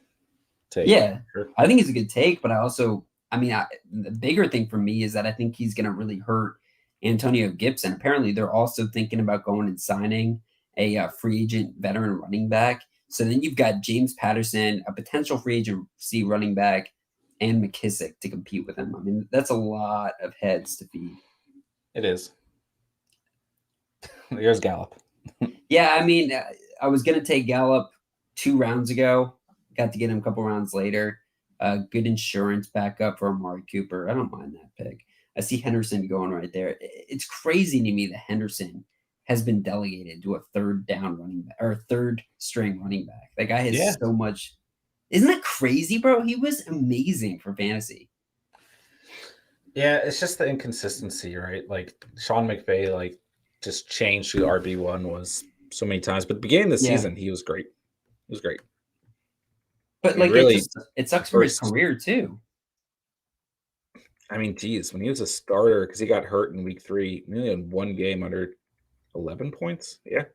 take. Yeah, sure. I think he's a good take, but the bigger thing for me is that I think he's going to really hurt Antonio Gibson. Apparently, they're also thinking about going and signing a free agent veteran running back. So then you've got James Patterson, a potential free agency running back, and McKissick to compete with him. I mean, that's a lot of heads to feed. It is. Here's Gallup. Yeah, I mean, I was going to take Gallup 2 rounds ago. Got to get him a couple rounds later. Good insurance backup for Amari Cooper. I don't mind that pick. I see Henderson going right there. It's crazy to me that Henderson has been delegated to a third down running back or third string running back. That guy has so much. Isn't that crazy, bro? He was amazing for fantasy. Yeah, it's just the inconsistency, right? Like Sean McVay, like just changed who RB1 was so many times. But at the beginning of the season, he was great. He was great. But like really, it sucks for his career too. I mean, geez, when he was a starter, because he got hurt in week 3, he only had 1 game under 11 points. Yeah.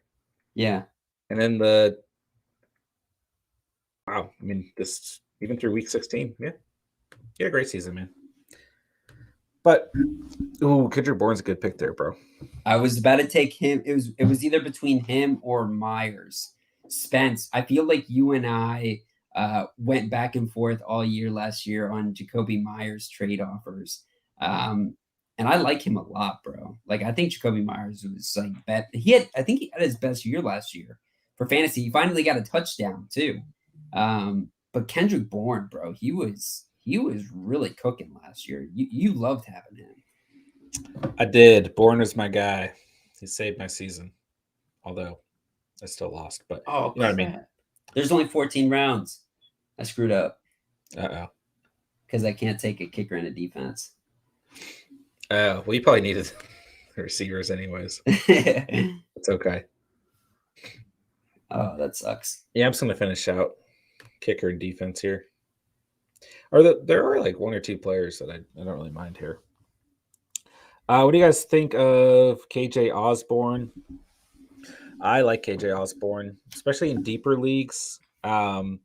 Yeah. And then the Wow. I mean, this even through week 16. Yeah. He had a great season, man. But Kendrick Bourne's a good pick there, bro. I was about to take him. It was either between him or Myers. Spence, I feel like you and I went back and forth all year last year on Jacoby Myers trade offers. And I like him a lot, bro. Like I think Jacoby Myers was like I think he had his best year last year for fantasy. He finally got a touchdown too. But Kendrick Bourne, bro, he was really cooking last year. You loved having him. I did. Bourne is my guy. He saved my season. Although I still lost. But Oh, you know what I mean? There's only 14 rounds. I screwed up. Uh-oh. Because I can't take a kicker in a defense. Well, you probably needed receivers anyways. It's okay. Oh, that sucks. Yeah, I'm just going to finish out kicker and defense here. There are like one or two players that I don't really mind here. What do you guys think of KJ Osborne? I like KJ Osborne, especially in deeper leagues. But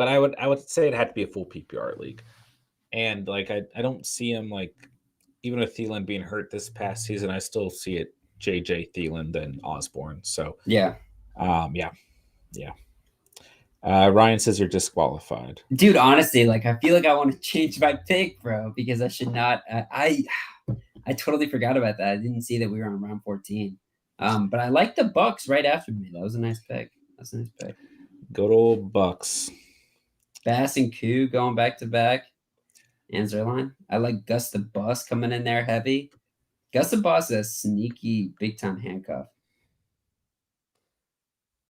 I would say it had to be a full PPR league. And like I don't see him like even with Thielen being hurt this past season, I still see it JJ Thielen than Osborne. So yeah. Ryan says you're disqualified. Dude, honestly, like I feel like I want to change my pick, bro, because I should not. I totally forgot about that. I didn't see that we were on round 14. But I like the Bucks right after me. That was a nice pick. Good old Bucks. Bass and Koo going back to back. And Zerline. I like Gus the Bus coming in there heavy. Gus the Bus is a sneaky big time handcuff.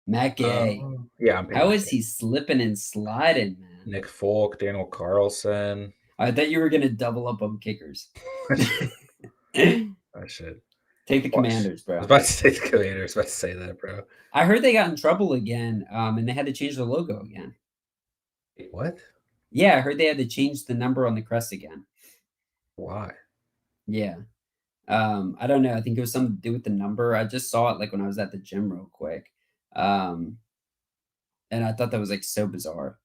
Matt Gay. How is he slipping and sliding, man? Nick Folk, Daniel Carlson. I thought you were gonna double up on kickers. I should take the Commanders, bro. I was about to say the Commanders. I was about to say that, bro. I heard they got in trouble again, and they had to change the logo again. What? Yeah, I heard they had to change the number on the crest again. Why? Yeah. I don't know. I think it was something to do with the number. I just saw it like when I was at the gym real quick. And I thought that was like so bizarre.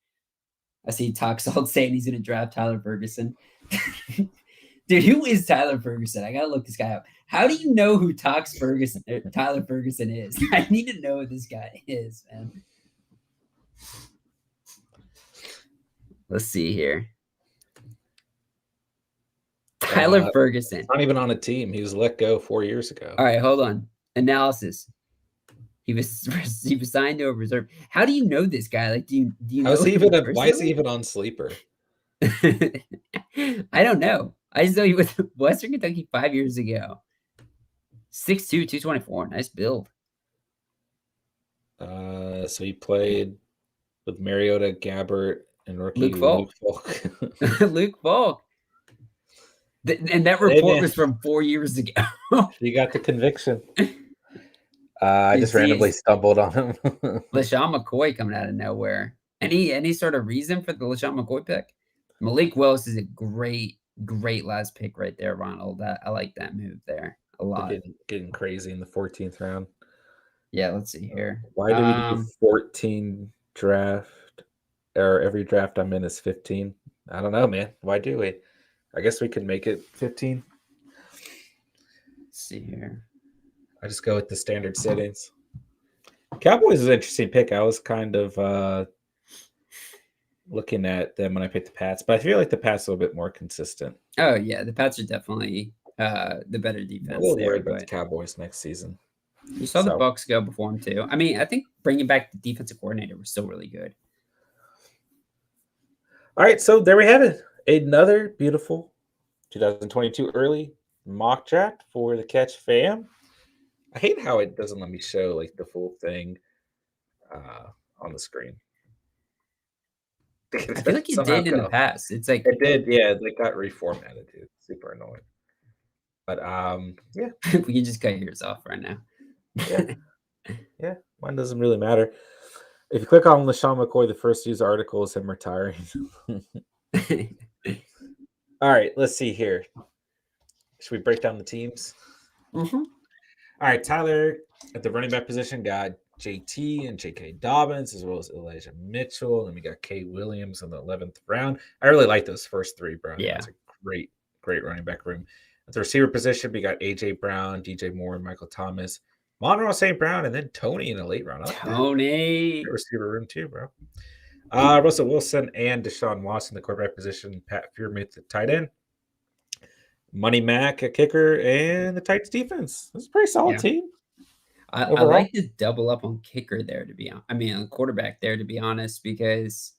I see Toxalt saying he's gonna draft Tyler Ferguson. Dude, who is Tyler Ferguson? I gotta look this guy up. How do you know who Tyler Ferguson is? I need to know who this guy is, man. Let's see here. Tyler Ferguson. Not even on a team. He was let go 4 years ago. All right, hold on. Analysis. He was signed to a reserve. How do you know this guy? Like, do you know? Why is he even on Sleeper? I don't know. I just know he was Western Kentucky 5 years ago. 6'2", 224. Nice build. So he played with Mariota, Gabbert, and rookie Luke Falk. Luke Falk. And that report was from 4 years ago. He got the conviction. I just randomly stumbled on him. LaShawn McCoy coming out of nowhere. Any sort of reason for the LaShawn McCoy pick? Malik Willis is a great last pick right there, Ronald. I like that move there a lot. Getting crazy in the 14th round. Yeah, let's see here. Why do we do 14 draft? Or every draft I'm in is 15? I don't know, man. Why do we? I guess we could make it 15. Let's see here. I just go with the standard settings. Cowboys is an interesting pick. I was kind of looking at them when I picked the Pats, but I feel like the Pats are a little bit more consistent. Oh yeah, the Pats are definitely the better defense. I'm a little worried about the Cowboys next season. You saw the Bucks go before them too. I mean, I think bringing back the defensive coordinator was still really good. All right, so there we have it. Another beautiful 2022 early mock draft for the Catch fam. I hate how it doesn't let me show like the full thing on the screen. I feel like it did in the past. It's like it did, yeah. It got reformatted, dude. Super annoying. But yeah, we can just cut yours off right now. Yeah, mine doesn't really matter. If you click on LaShawn McCoy, the first news article is him retiring. All right, let's see here. Should we break down the teams? Mm-hmm. All right, Tyler at the running back position got JT and J.K. Dobbins, as well as Elijah Mitchell. And then we got Kay Williams in the 11th round. I really like those first three, bro. Yeah. That's a great running back room. At the receiver position, we got A.J. Brown, DJ Moore, and Michael Thomas, Monroe St. Brown, and then Tony in the late round. I like Tony. that receiver room too, bro. Russell Wilson and Deshaun Watson, the quarterback position. Pat Freiermuth, the tight end. Money Mac, a kicker, and the Titans defense. That's a pretty solid team. I like to double up on kicker there, on quarterback there, to be honest, because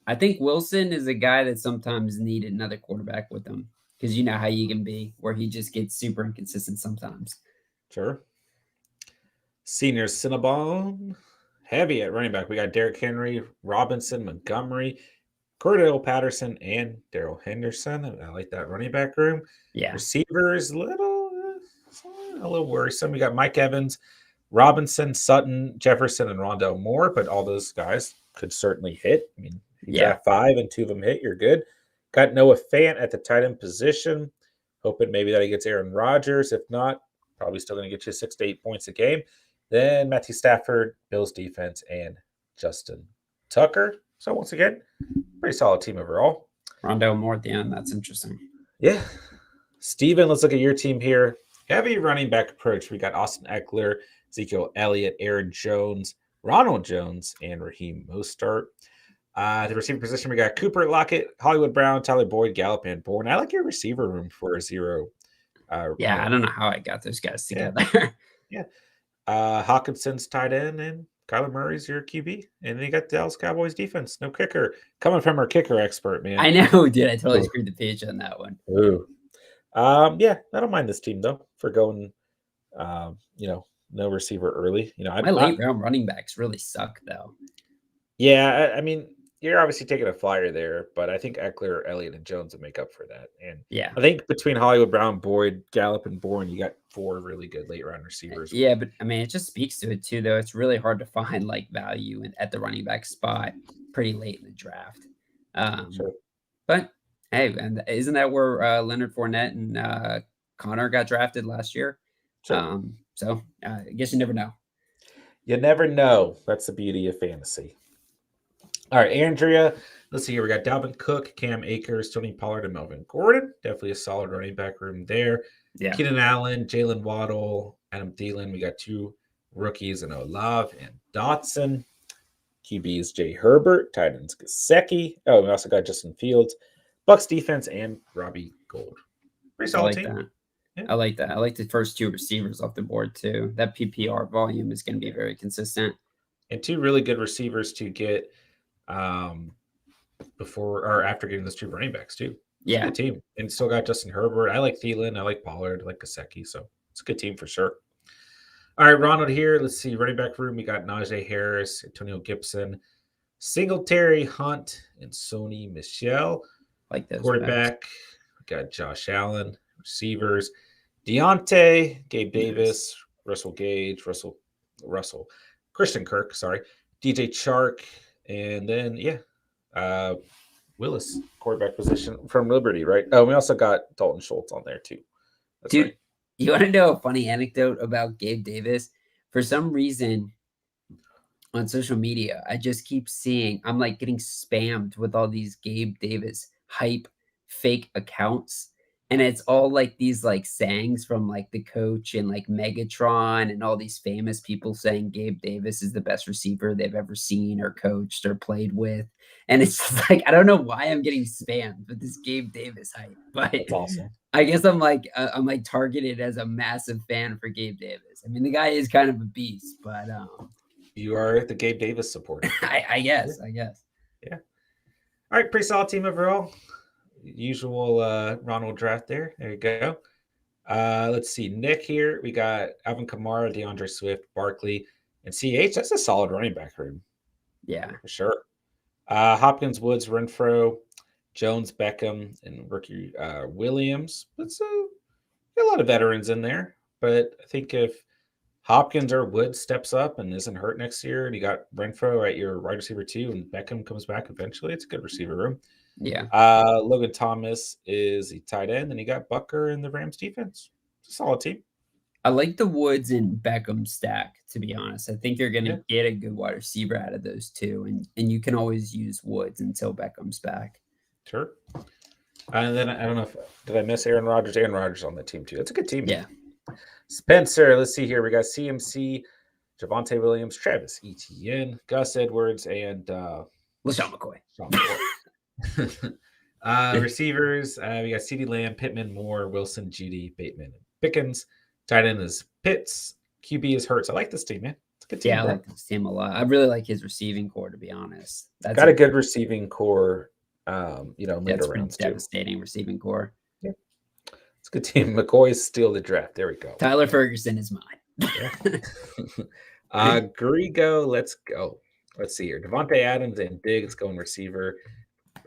I think Wilson is a guy that sometimes needed another quarterback with him, because you know how you can be, where he just gets super inconsistent sometimes. Sure. Senior Cinnabon, heavy at running back. We got Derrick Henry, Robinson, Montgomery, Cordell Patterson, and Darrell Henderson. I like that running back room. Yeah. Receivers, a little worrisome. We got Mike Evans, Robinson, Sutton, Jefferson, and Rondell Moore, but all those guys could certainly hit. I mean, if you got 5 and 2 of them hit, you're good. Got Noah Fant at the tight end position. Hoping maybe that he gets Aaron Rodgers. If not, probably still going to get you 6 to 8 points a game. Then Matthew Stafford, Bills defense, and Justin Tucker. So once again, pretty solid team overall. Rondell Moore at the end. That's interesting. Yeah. Steven, let's look at your team here. Heavy running back approach. We got Austin Eckler, Ezekiel Elliott, Aaron Jones, Ronald Jones, and Raheem Mostert. The receiver position, we got Cooper, Lockett, Hollywood Brown, Tyler Boyd, Gallup, and Bourne. I like your receiver room for a 0. I don't know how I got those guys together. Yeah. Hawkinson's tight end, and Kyler Murray's your QB. And then you got the Dallas Cowboys defense. No kicker. Coming from our kicker expert, man. I know, dude. I totally screwed the page on that one. Ooh. I don't mind this team, though, for going, no receiver early. My late round running backs really suck, though. Yeah, I mean, you're obviously taking a flyer there, but I think Eckler, Elliott, and Jones will make up for that. And yeah, I think between Hollywood Brown, Boyd, Gallup, and Bourne, you got 4 really good late round receivers. Yeah, but I mean, it just speaks to it too, though. It's really hard to find like value at the running back spot pretty late in the draft. Sure. But hey, and isn't that where Leonard Fournette and Connor got drafted last year? Sure. So I guess you never know. You never know. That's the beauty of fantasy. All right, Andrea. Let's see here. We got Dalvin Cook, Cam Akers, Tony Pollard, and Melvin Gordon. Definitely a solid running back room there. Yeah. Keenan Allen, Jalen Waddle, Adam Thielen. We got 2 rookies in Olave and Dotson. QBs Jay Herbert, tight ends Gesicki. Oh, we also got Justin Fields, Bucks defense, and Robbie Gould. Pretty solid team. That. Yeah. I like that. I like the first 2 receivers off the board too. That PPR volume is going to be very consistent. And 2 really good receivers to get before or after getting those 2 running backs too. It's a good team. And still got Justin Herbert. I like Thielen. I like Pollard. I like Gesicki. So it's a good team for sure. All right, Ronald here. Let's see. Running back room. We got Najee Harris, Antonio Gibson, Singletary, Hunt, and Sony Michel. Like those quarterback. We got Josh Allen. Receivers. Deontay, Gabe Davis, Russell Gage, Russell, Christian Kirk, sorry, DJ Chark, and then Willis, quarterback position from Liberty, right? Oh, we also got Dalton Schultz on there too. That's dude, right. You want to know a funny anecdote about Gabe Davis? For some reason, on social media, I just keep seeing I'm like getting spammed with all these Gabe Davis hype fake accounts. And it's all like these like sayings from like the coach and like Megatron and all these famous people saying Gabe Davis is the best receiver they've ever seen or coached or played with. And it's just like, I don't know why I'm getting spammed with this Gabe Davis hype, but that's awesome. I guess I'm like targeted as a massive fan for Gabe Davis. I mean, the guy is kind of a beast, but you are the Gabe Davis supporter. I guess. Yeah. All right. Pretty solid team overall. Usual Ronald draft there. There you go. Let's see. Nick here. We got Alvin Kamara, DeAndre Swift, Barkley, and CH. That's a solid running back room. Yeah. For sure. Hopkins, Woods, Renfro, Jones, Beckham, and rookie Williams. That's got a lot of veterans in there. But I think if Hopkins or Woods steps up and isn't hurt next year, and you got Renfro at your wide receiver 2, and Beckham comes back eventually, it's a good receiver room. Yeah. Logan Thomas is the tight end, and you got Bucker in the Rams defense. It's a solid team. I like the Woods and Beckham stack, to be honest. I think you're Yeah, gonna get a good wide receiver out of those two, and you can always use Woods until Beckham's back. sure. And then I don't know if did I miss Aaron Rodgers? Aaron Rodgers on the team too. That's a good team. Yeah. Spencer, let's see here. We got CMC, Javonte Williams, Travis Etienne, Gus Edwards, and LaShawn McCoy. Sean McCoy. Receivers, we got CeeDee Lamb, Pittman, Moore, Wilson, Judy, Bateman, and Pickens. Tight end is Pitts. QB is Hurts. I like this team, man. It's a good team. Yeah, I like this team a lot. I really like his receiving core, to be honest. That's got a good receiving core. Later pretty rounds too. devastating receiving core. Yeah. It's a good team. McCoy's steal the draft. There we go. Tyler Ferguson is mine. Yeah. Grigo, let's go. Let's see here. Devontae Adams and Diggs going receiver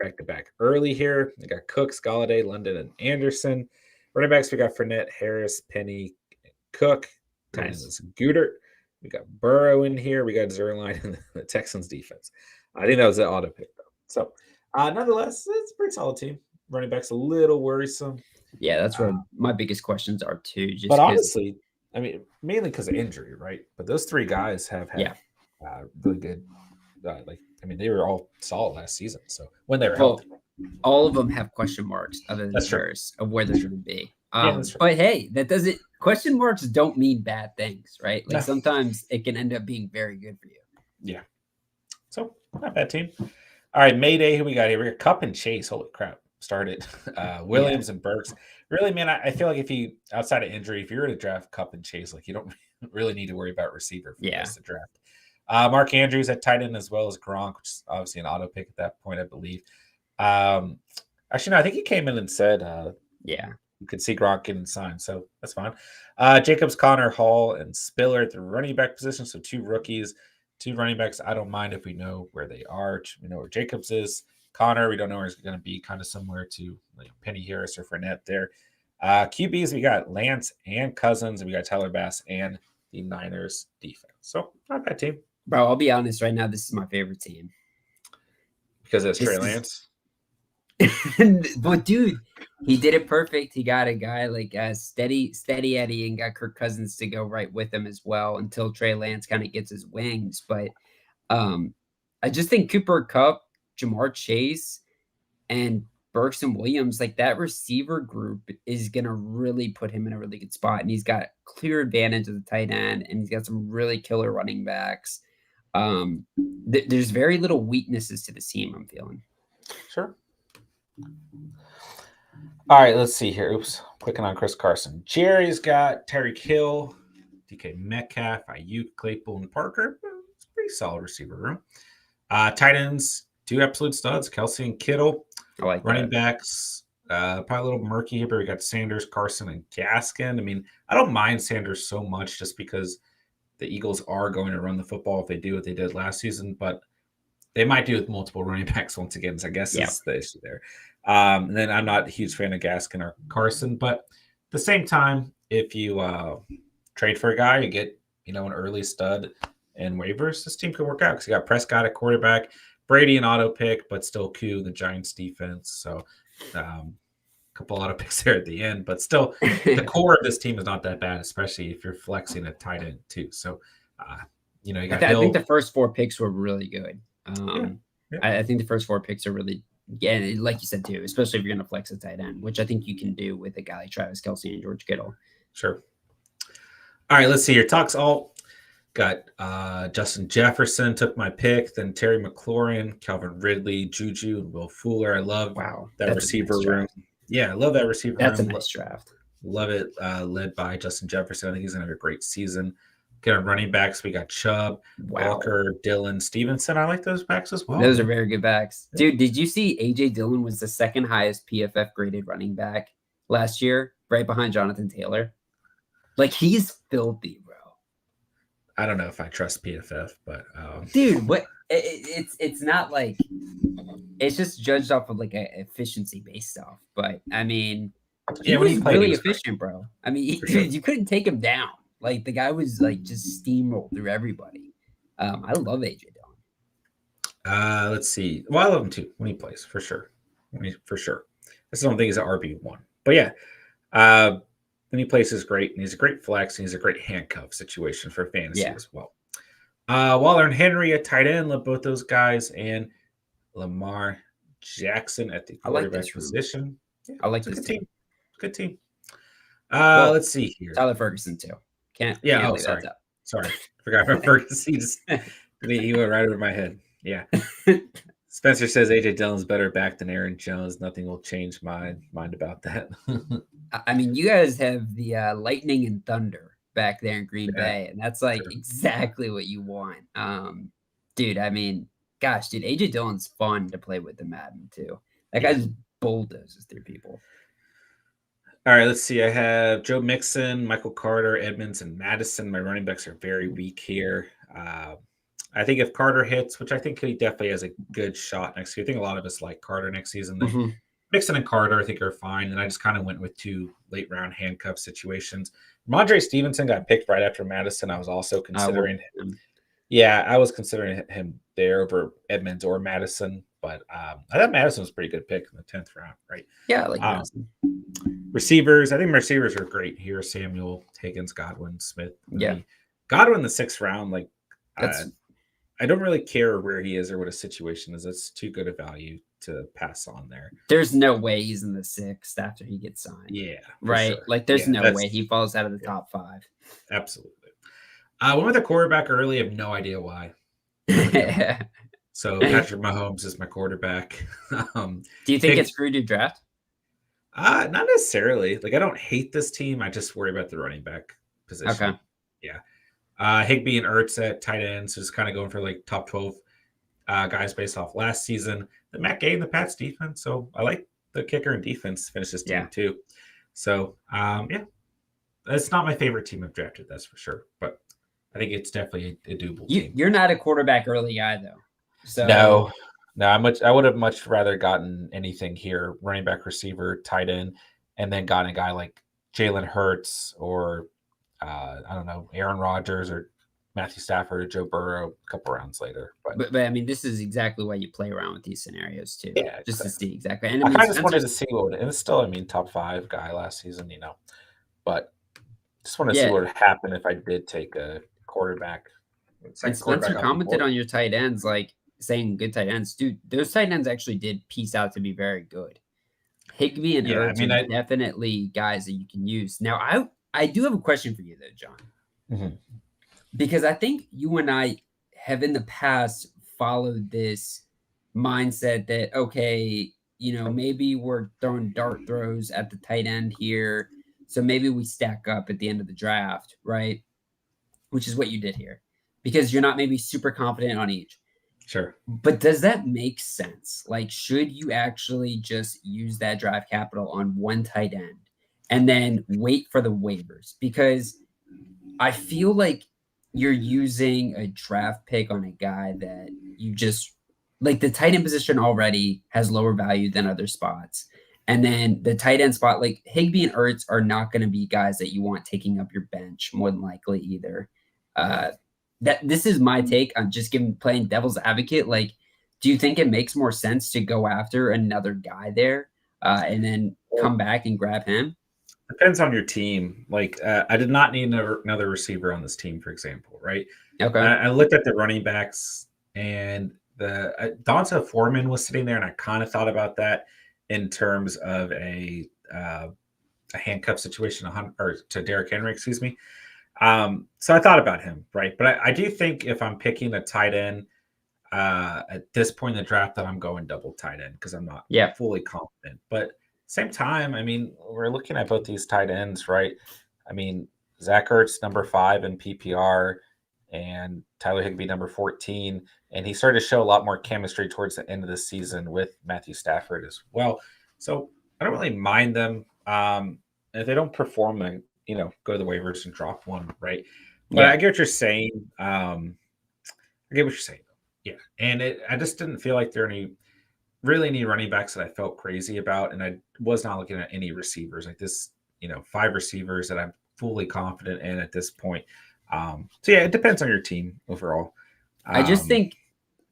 back to back early here. We got Cooks, Galladay, London, and Anderson. Running backs, we got Fournette, Harris, Penny, Cook. Tight ends is Goodert. We got Burrow in here. We got Zerline in the Texans defense. I think that was an auto pick though. So nonetheless, it's a pretty solid team. Running back's a little worrisome. Yeah, that's where my biggest questions are too. But honestly, I mean, mainly because of injury, right? But those three guys have had really good. They were all solid last season. So when they were healthy, all of them have question marks other than yours of where they're going to be. But hey, that doesn't. Question marks don't mean bad things, right? Like sometimes it can end up being very good for you. Yeah. So not bad team. All right, Mayday. Who we got here? We got Cup and Chase. Holy crap! Started Williams and Burks. Really, man, I feel like if you outside of injury, if you're to draft Cup and Chase, like you don't really need to worry about receiver for the draft. Mark Andrews at tight end as well as Gronk, which is obviously an auto pick at that point, I believe. Actually, no, I think he came in and said, you could see Gronk getting signed, so that's fine. Jacobs, Connor, Hall, and Spiller at the running back position. So 2 rookies, 2 running backs. I don't mind if we know where they are. We know where Jacobs is. Connor, we don't know where he's going to be, kind of somewhere to Penny Harris or Fournette there. QBs, we got Lance and Cousins, and we got Tyler Bass and the Niners defense. So not a bad team. Bro, I'll be honest right now, this is my favorite team. Because it's Trey Lance? But dude, he did it perfect. He got a guy like Steady Eddie and got Kirk Cousins to go right with him as well until Trey Lance kind of gets his wings. But I just think Cooper Kupp, Jamar Chase, and Burks and Williams, like that receiver group is going to really put him in a really good spot. And he's got clear advantage of the tight end, and he's got some really killer running backs. There's very little weaknesses to the team, I'm feeling. Sure. All right, let's see here. Oops, clicking on Chris Carson. Jerry's got Tyreek Hill, DK Metcalf, Ayuk, Claypool, and Parker. It's a pretty solid receiver room. Tight ends, 2 absolute studs, Kelsey and Kittle. I like running backs, probably a little murky here, but we got Sanders, Carson, and Gaskin. I mean, I don't mind Sanders so much just because the Eagles are going to run the football if they do what they did last season, but they might do with multiple running backs once again. So I guess that's the issue there. And then I'm not a huge fan of Gaskin or Carson, but at the same time, if you trade for a guy, you get an early stud and waivers. This team could work out because you got Prescott at quarterback, Brady an auto pick, but still Q, the Giants defense. So a couple auto picks there at the end, but still the core of this team is not that bad, especially if you're flexing a tight end too. So you got I think the first 4 picks were really good. I think the first 4 picks are really, like you said too, especially if you're going to flex a tight end, which I think you can do with a guy like Travis Kelce and George Kittle. Sure. All right, let's see here. Talks all got Justin Jefferson took my pick, then Terry McLaurin, Calvin Ridley, Juju, and Will Fuller. I love that receiver room. Yeah, I love that receiver room. That's a nice draft. Love it. Led by Justin Jefferson. I think he's going to have a great season. Get on running backs. We got Chubb, Walker, Dillon, Stevenson. I like those backs as well. Those are very good backs. Dude, did you see AJ Dillon was the 2nd highest PFF graded running back last year, right behind Jonathan Taylor? Like, he's filthy, bro. I don't know if I trust PFF, but dude, what? It's not like it's just judged off of like a efficiency based stuff. But I mean, he was really efficient, bro. I mean, you couldn't take him down. Like the guy was like just steamrolled through everybody. I love AJ Dillon. Let's see. Well, I love him too when he plays, for sure. I just don't think he's an RB1. But yeah, and he plays is great, and he's a great flex, and he's a great handcuff situation for fantasy Yeah, as well. Waller and Henry at tight end, love both those guys, and Lamar Jackson at the I like quarterback this room. position. Yeah, I like it's a this good team. team. Good team. Well, Let's see here. Tyler Ferguson too. Can't Yeah. Oh, leave sorry. that Sorry. Forgot about Ferguson. He went right over my head. Yeah. Spencer says AJ Dillon's better back than Aaron Jones. Nothing will change my mind about that. I mean, you guys have the lightning and thunder back there in Green Yeah, Bay, and that's like sure. exactly what you want. Dude, I mean, gosh, dude, AJ Dillon's fun to play with in Madden too. That guy just bulldozes through people. All right, let's see. I have Joe Mixon, Michael Carter, Edmonds, and Madison. My running backs are very weak here. I think if Carter hits, which I think he definitely has a good shot next year. I think a lot of us like Carter next season. Then Mixon and Carter, I think, are fine. And I just kind of went with 2 late round handcuff situations. Ramondre Stevenson got picked right after Madison. I was also considering him. Yeah, I was considering him there over Edmonds or Madison, but I thought Madison was a pretty good pick in the 10th round, right? Yeah, I like Madison. Receivers, I think receivers are great here. Samuel, Higgins, Godwin, Smith. Yeah. Godwin in the 6th round, like That's I don't really care where he is or what his situation is. It's too good a value to pass on there. There's no way he's in the 6th after he gets signed. Yeah. Right. Sure. Like there's no way he falls out of the top 5. Absolutely. Went with a quarterback early. I have no idea why. So Patrick Mahomes is my quarterback. Do you think it's screwed your draft? Not necessarily. Like I don't hate this team. I just worry about the running back position. Okay. Yeah. Higbee and Ertz at tight ends, so just kind of going for like top 12 guys based off last season. The Matt Gay and the Pats defense. So I like the kicker and defense to finish this team too. So yeah, it's not my favorite team I've drafted, that's for sure. But I think it's definitely a doable team. You're not a quarterback early guy though. So no, I would have much rather gotten anything here, running back, receiver, tight end, and then gotten a guy like Jalen Hurts or I don't know, Aaron Rodgers or Matthew Stafford or Joe Burrow a couple rounds later. But I mean, this is exactly why you play around with these scenarios too. Yeah, just to see exactly. And I mean, just wanted to see what, and it's still, I mean, top 5 guy last season, but just want to see what would happen if I did take a quarterback. And Spencer commented on your tight ends, like saying good tight ends. Dude, those tight ends actually did piece out to be very good. Higbee and Ertz are definitely guys that you can use. Now, I do have a question for you though, John. Because I think you and I have in the past followed this mindset that, okay, maybe we're throwing dart throws at the tight end here. So maybe we stack up at the end of the draft, right? Which is what you did here. Because you're not maybe super confident on each. Sure. But does that make sense? Like, should you actually just use that draft capital on one tight end and then wait for the waivers? Because I feel like you're using a draft pick on a guy that you just like the tight end position already has lower value than other spots. And then the tight end spot, like Higbee and Ertz are not going to be guys that you want taking up your bench more than likely either. This is my take on just playing devil's advocate. Like, do you think it makes more sense to go after another guy there and then come back and grab him? Depends on your team. Like, I did not need another receiver on this team, for example, right? Okay. I looked at the running backs, and the Donta Foreman was sitting there, and I kind of thought about that in terms of a handcuff situation, or to Derrick Henry, excuse me. So I thought about him, right? But I do think if I'm picking a tight end at this point in the draft, that I'm going double tight end because I'm not fully confident. But same time, I mean, we're looking at both these tight ends, right? I mean, Zach Ertz, number 5 in PPR, and Tyler Higbee, number 14. And he started to show a lot more chemistry towards the end of the season with Matthew Stafford as well. So I don't really mind them. If they don't perform, then, go to the waivers and drop one, right? But I get what you're saying. I get what you're saying. Yeah. And I just didn't feel like there are any running backs that I felt crazy about. And I was not looking at any receivers like this, 5 receivers that I'm fully confident in at this point. So yeah, it depends on your team overall. I just think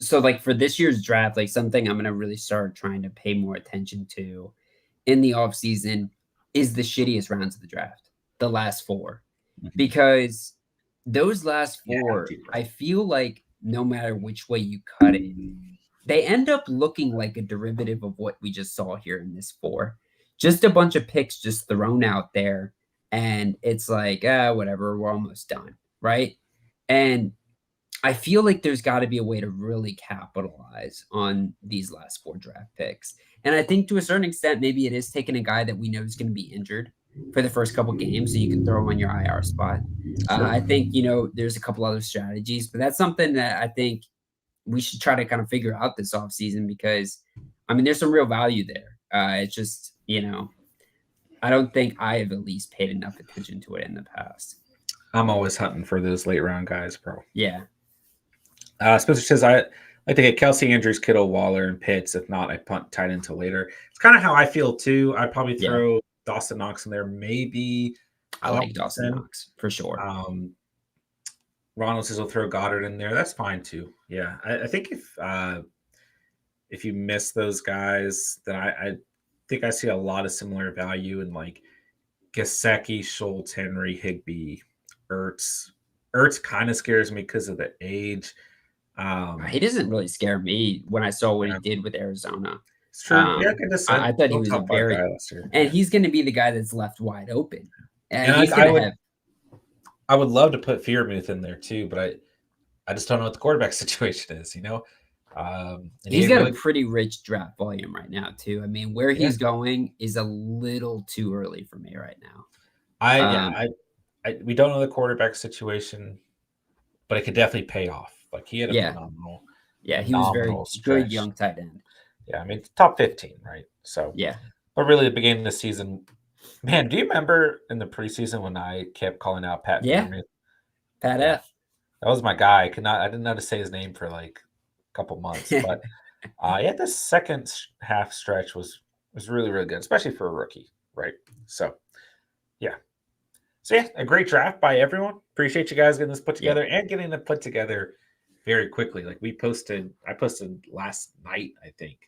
so, like for this year's draft, like something I'm going to really start trying to pay more attention to in the off season is the shittiest rounds of the draft. the last 4 Mhm. because those last You have 4, to, bro. I feel like no matter which way you cut it, they end up looking like a derivative of what we just saw here in this 4. Just a bunch of picks just thrown out there, and it's like, whatever, we're almost done, right? And I feel like there's got to be a way to really capitalize on these last 4 draft picks. And I think to a certain extent, maybe it is taking a guy that we know is going to be injured for the first couple games, so you can throw him on your IR spot. Sure. I think there's a couple other strategies, but that's something that I think we should try to kind of figure out this offseason because I mean there's some real value there. It's just I don't think I have at least paid enough attention to it in the past. I'm always hunting for those late round guys, bro. Yeah. Spencer says I like to get Kelsey, Andrews, Kittle, Waller, and Pitts. If not, I punt tight until later. It's kind of how I feel too. I'd probably throw Dawson Knox in there, maybe. I like Dawson Knox for sure. Ronald says we'll throw Goddard in there. That's fine too. Yeah, I think if you miss those guys, then I think I see a lot of similar value in like Gesicki, Schultz, Henry, Higbee, Ertz. Ertz kind of scares me because of the age. He doesn't really scare me when I saw what he did with Arizona. It's true. Yeah, I thought he was a very, and he's going to be the guy that's left wide open. And he's going to have. I would love to put Freiermuth in there too, but I just don't know what the quarterback situation is. He's got a pretty rich draft volume right now too. I mean, where he's going is a little too early for me right now. We don't know the quarterback situation, but it could definitely pay off. Like he had a phenomenal. Yeah, he was very good young tight end. Yeah, I mean top 15, right? So yeah. But really, at the beginning of the season, man, do you remember in the preseason when I kept calling out Pat? Freiermuth? Pat F. That was my guy. I didn't know how to say his name for like a couple months, but the second half stretch was really, really good, especially for a rookie, right? So, yeah. So a great draft by everyone. Appreciate you guys getting this put together and getting it put together very quickly. Like I posted last night, I think,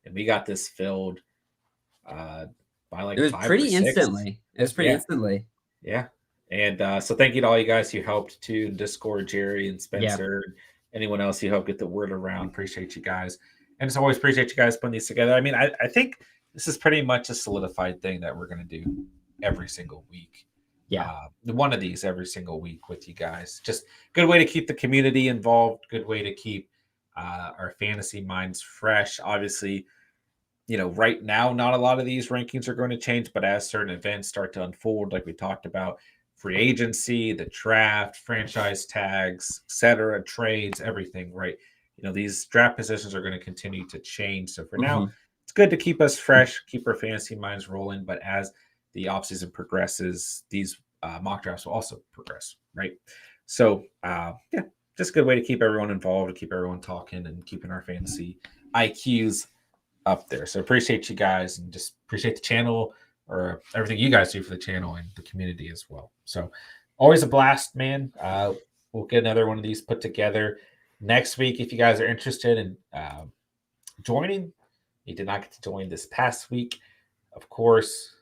and we got this filled by like it was pretty instantly. It was pretty instantly. Yeah. And so thank you to all you guys who helped too, Discord, Jerry and Spencer, anyone else who helped get the word around. Appreciate you guys. And as always, appreciate you guys putting these together. I mean, I think this is pretty much a solidified thing that we're going to do every single week. One of these every single week with you guys. Just good way to keep the community involved. Good way to keep our fantasy minds fresh. Obviously, right now, not a lot of these rankings are going to change, but as certain events start to unfold, like we talked about, free agency, the draft, franchise tags, etc., trades, everything, right? These draft positions are going to continue to change. So for now, it's good to keep us fresh, keep our fantasy minds rolling. But as the offseason progresses, these mock drafts will also progress, right? So, just a good way to keep everyone involved, to keep everyone talking, and keeping our fantasy IQs up there. So appreciate you guys and just appreciate the channel or everything you guys do for the channel and the community as well. So always a blast, man. We'll get another one of these put together next week. If you guys are interested in joining, you did not get to join this past week, of course,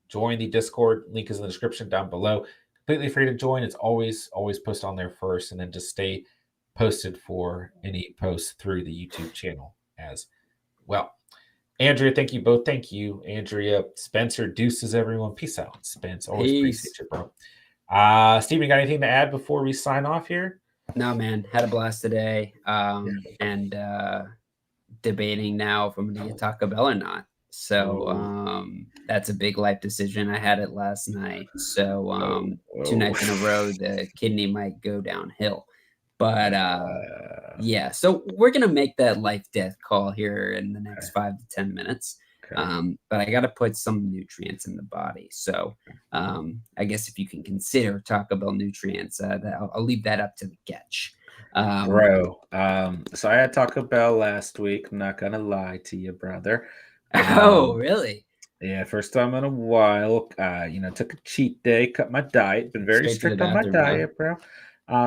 join the Discord. Link is in the description down below. Completely free to join. It's always post on there first, and then just stay posted for any posts through the YouTube channel as well. Andrea, thank you both. Thank you, Andrea. Spencer, deuces, everyone. Peace out, Spence. Always appreciate you, bro. Steven, you got anything to add before we sign off here? No, man. Had a blast today. And debating now if I'm going to get Taco Bell or not. So that's a big life decision. I had it last night. So 2 nights in a row, the kidney might go downhill. But so we're gonna make that life-death call here in the next 5 to 10 minutes. But I got to put some nutrients in the body. So I guess if you can consider Taco Bell nutrients, I'll leave that up to the catch. Bro, so I had Taco Bell last week. I'm not gonna lie to you, brother. Oh, really? Yeah, first time in a while. Took a cheat day, cut my diet. Been very strict on my diet, bro.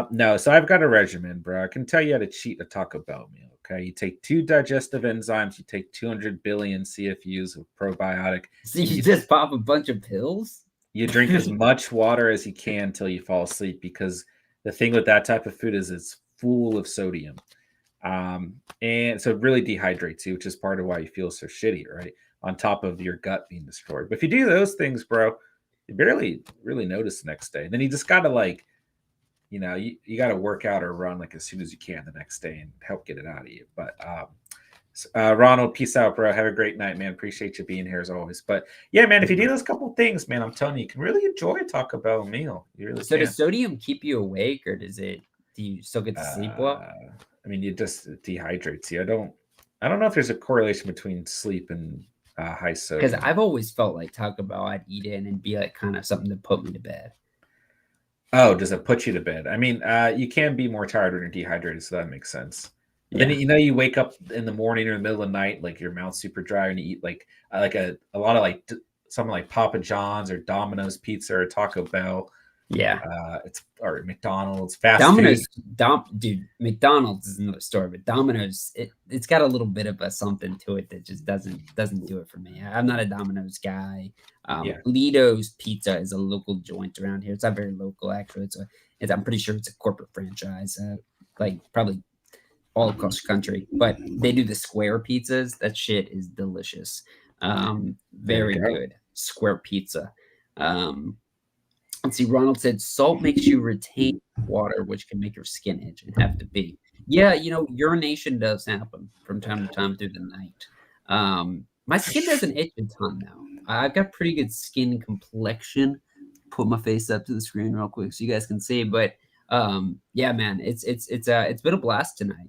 No, so I've got a regimen, bro. I can tell you how to cheat a Taco Bell meal. Okay, you take 2 digestive enzymes, you take 200 billion CFUs of probiotic. So you just pop a bunch of pills? You drink as much water as you can until you fall asleep, because the thing with that type of food is it's full of sodium. And so it really dehydrates you, which is part of why you feel so shitty, right? On top of your gut being destroyed. But if you do those things, bro, you barely really notice the next day. Then you just gotta you got to work out or run like as soon as you can the next day and help get it out of you. But Ronald, peace out, bro. Have a great night, man. Appreciate you being here as always. But yeah, man, if you do those couple things, man, I'm telling you, you can really enjoy a Taco Bell meal. You really So can. does sodium keep you awake, or do you still get to sleep well? I mean, it just dehydrates you. I don't know if there's a correlation between sleep and high sodium. Because I've always felt like Taco Bell, I'd eat it and it'd be like kind of something to put me to bed. Oh, does it put you to bed? I mean, you can be more tired when you're dehydrated, so that makes sense. Yeah. Then you wake up in the morning or in the middle of the night, like your mouth's super dry, and you eat like a lot of like something like Papa John's or Domino's pizza or Taco Bell. Yeah, or McDonald's fast Domino's. food. Dude, McDonald's is another story, but Domino's, it's got a little bit of a something to it that just doesn't do it for me. I'm not a Domino's guy. Lido's Pizza is a local joint around here. It's not very local, actually. I'm pretty sure it's a corporate franchise, like probably all across the country. But they do the square pizzas. That shit is delicious. Very good square pizza. Let's see. Ronald said salt makes you retain water, which can make your skin itch and have to be. Yeah, urination does happen from time to time through the night. My skin doesn't itch a ton now. I've got pretty good skin complexion. Put my face up to the screen real quick so you guys can see. But yeah, man, it's been a blast tonight.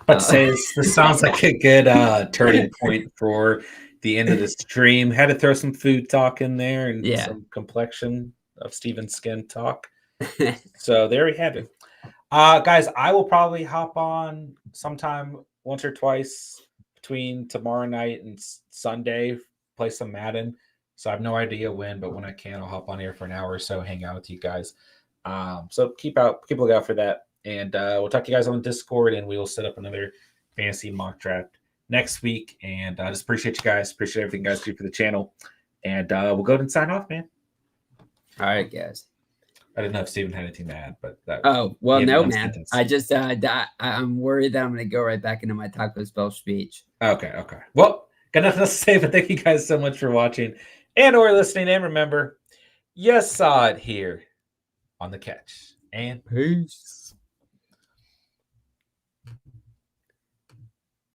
But this sounds like a good turning point for the end of the stream. Had to throw some food talk in there and some complexion of Steven's skin talk. So there we have it. Guys, I will probably hop on sometime once or twice between tomorrow night and Sunday, play some Madden. So I have no idea when, but when I can, I'll hop on here for an hour or so, hang out with you guys. So keep a lookout for that. And we'll talk to you guys on Discord, and we will set up another fantasy mock draft next week. And I just appreciate you guys. Appreciate everything you guys do for the channel. And we'll go ahead and sign off, man. All right, guys. I didn't know if Steven had anything to add, but no, man. Sentence. I just I'm worried that I'm going to go right back into my Taco Bell speech. Okay. Well, got nothing else to say, but thank you guys so much for watching and/or listening. And remember, you saw it here on The Catch. And peace.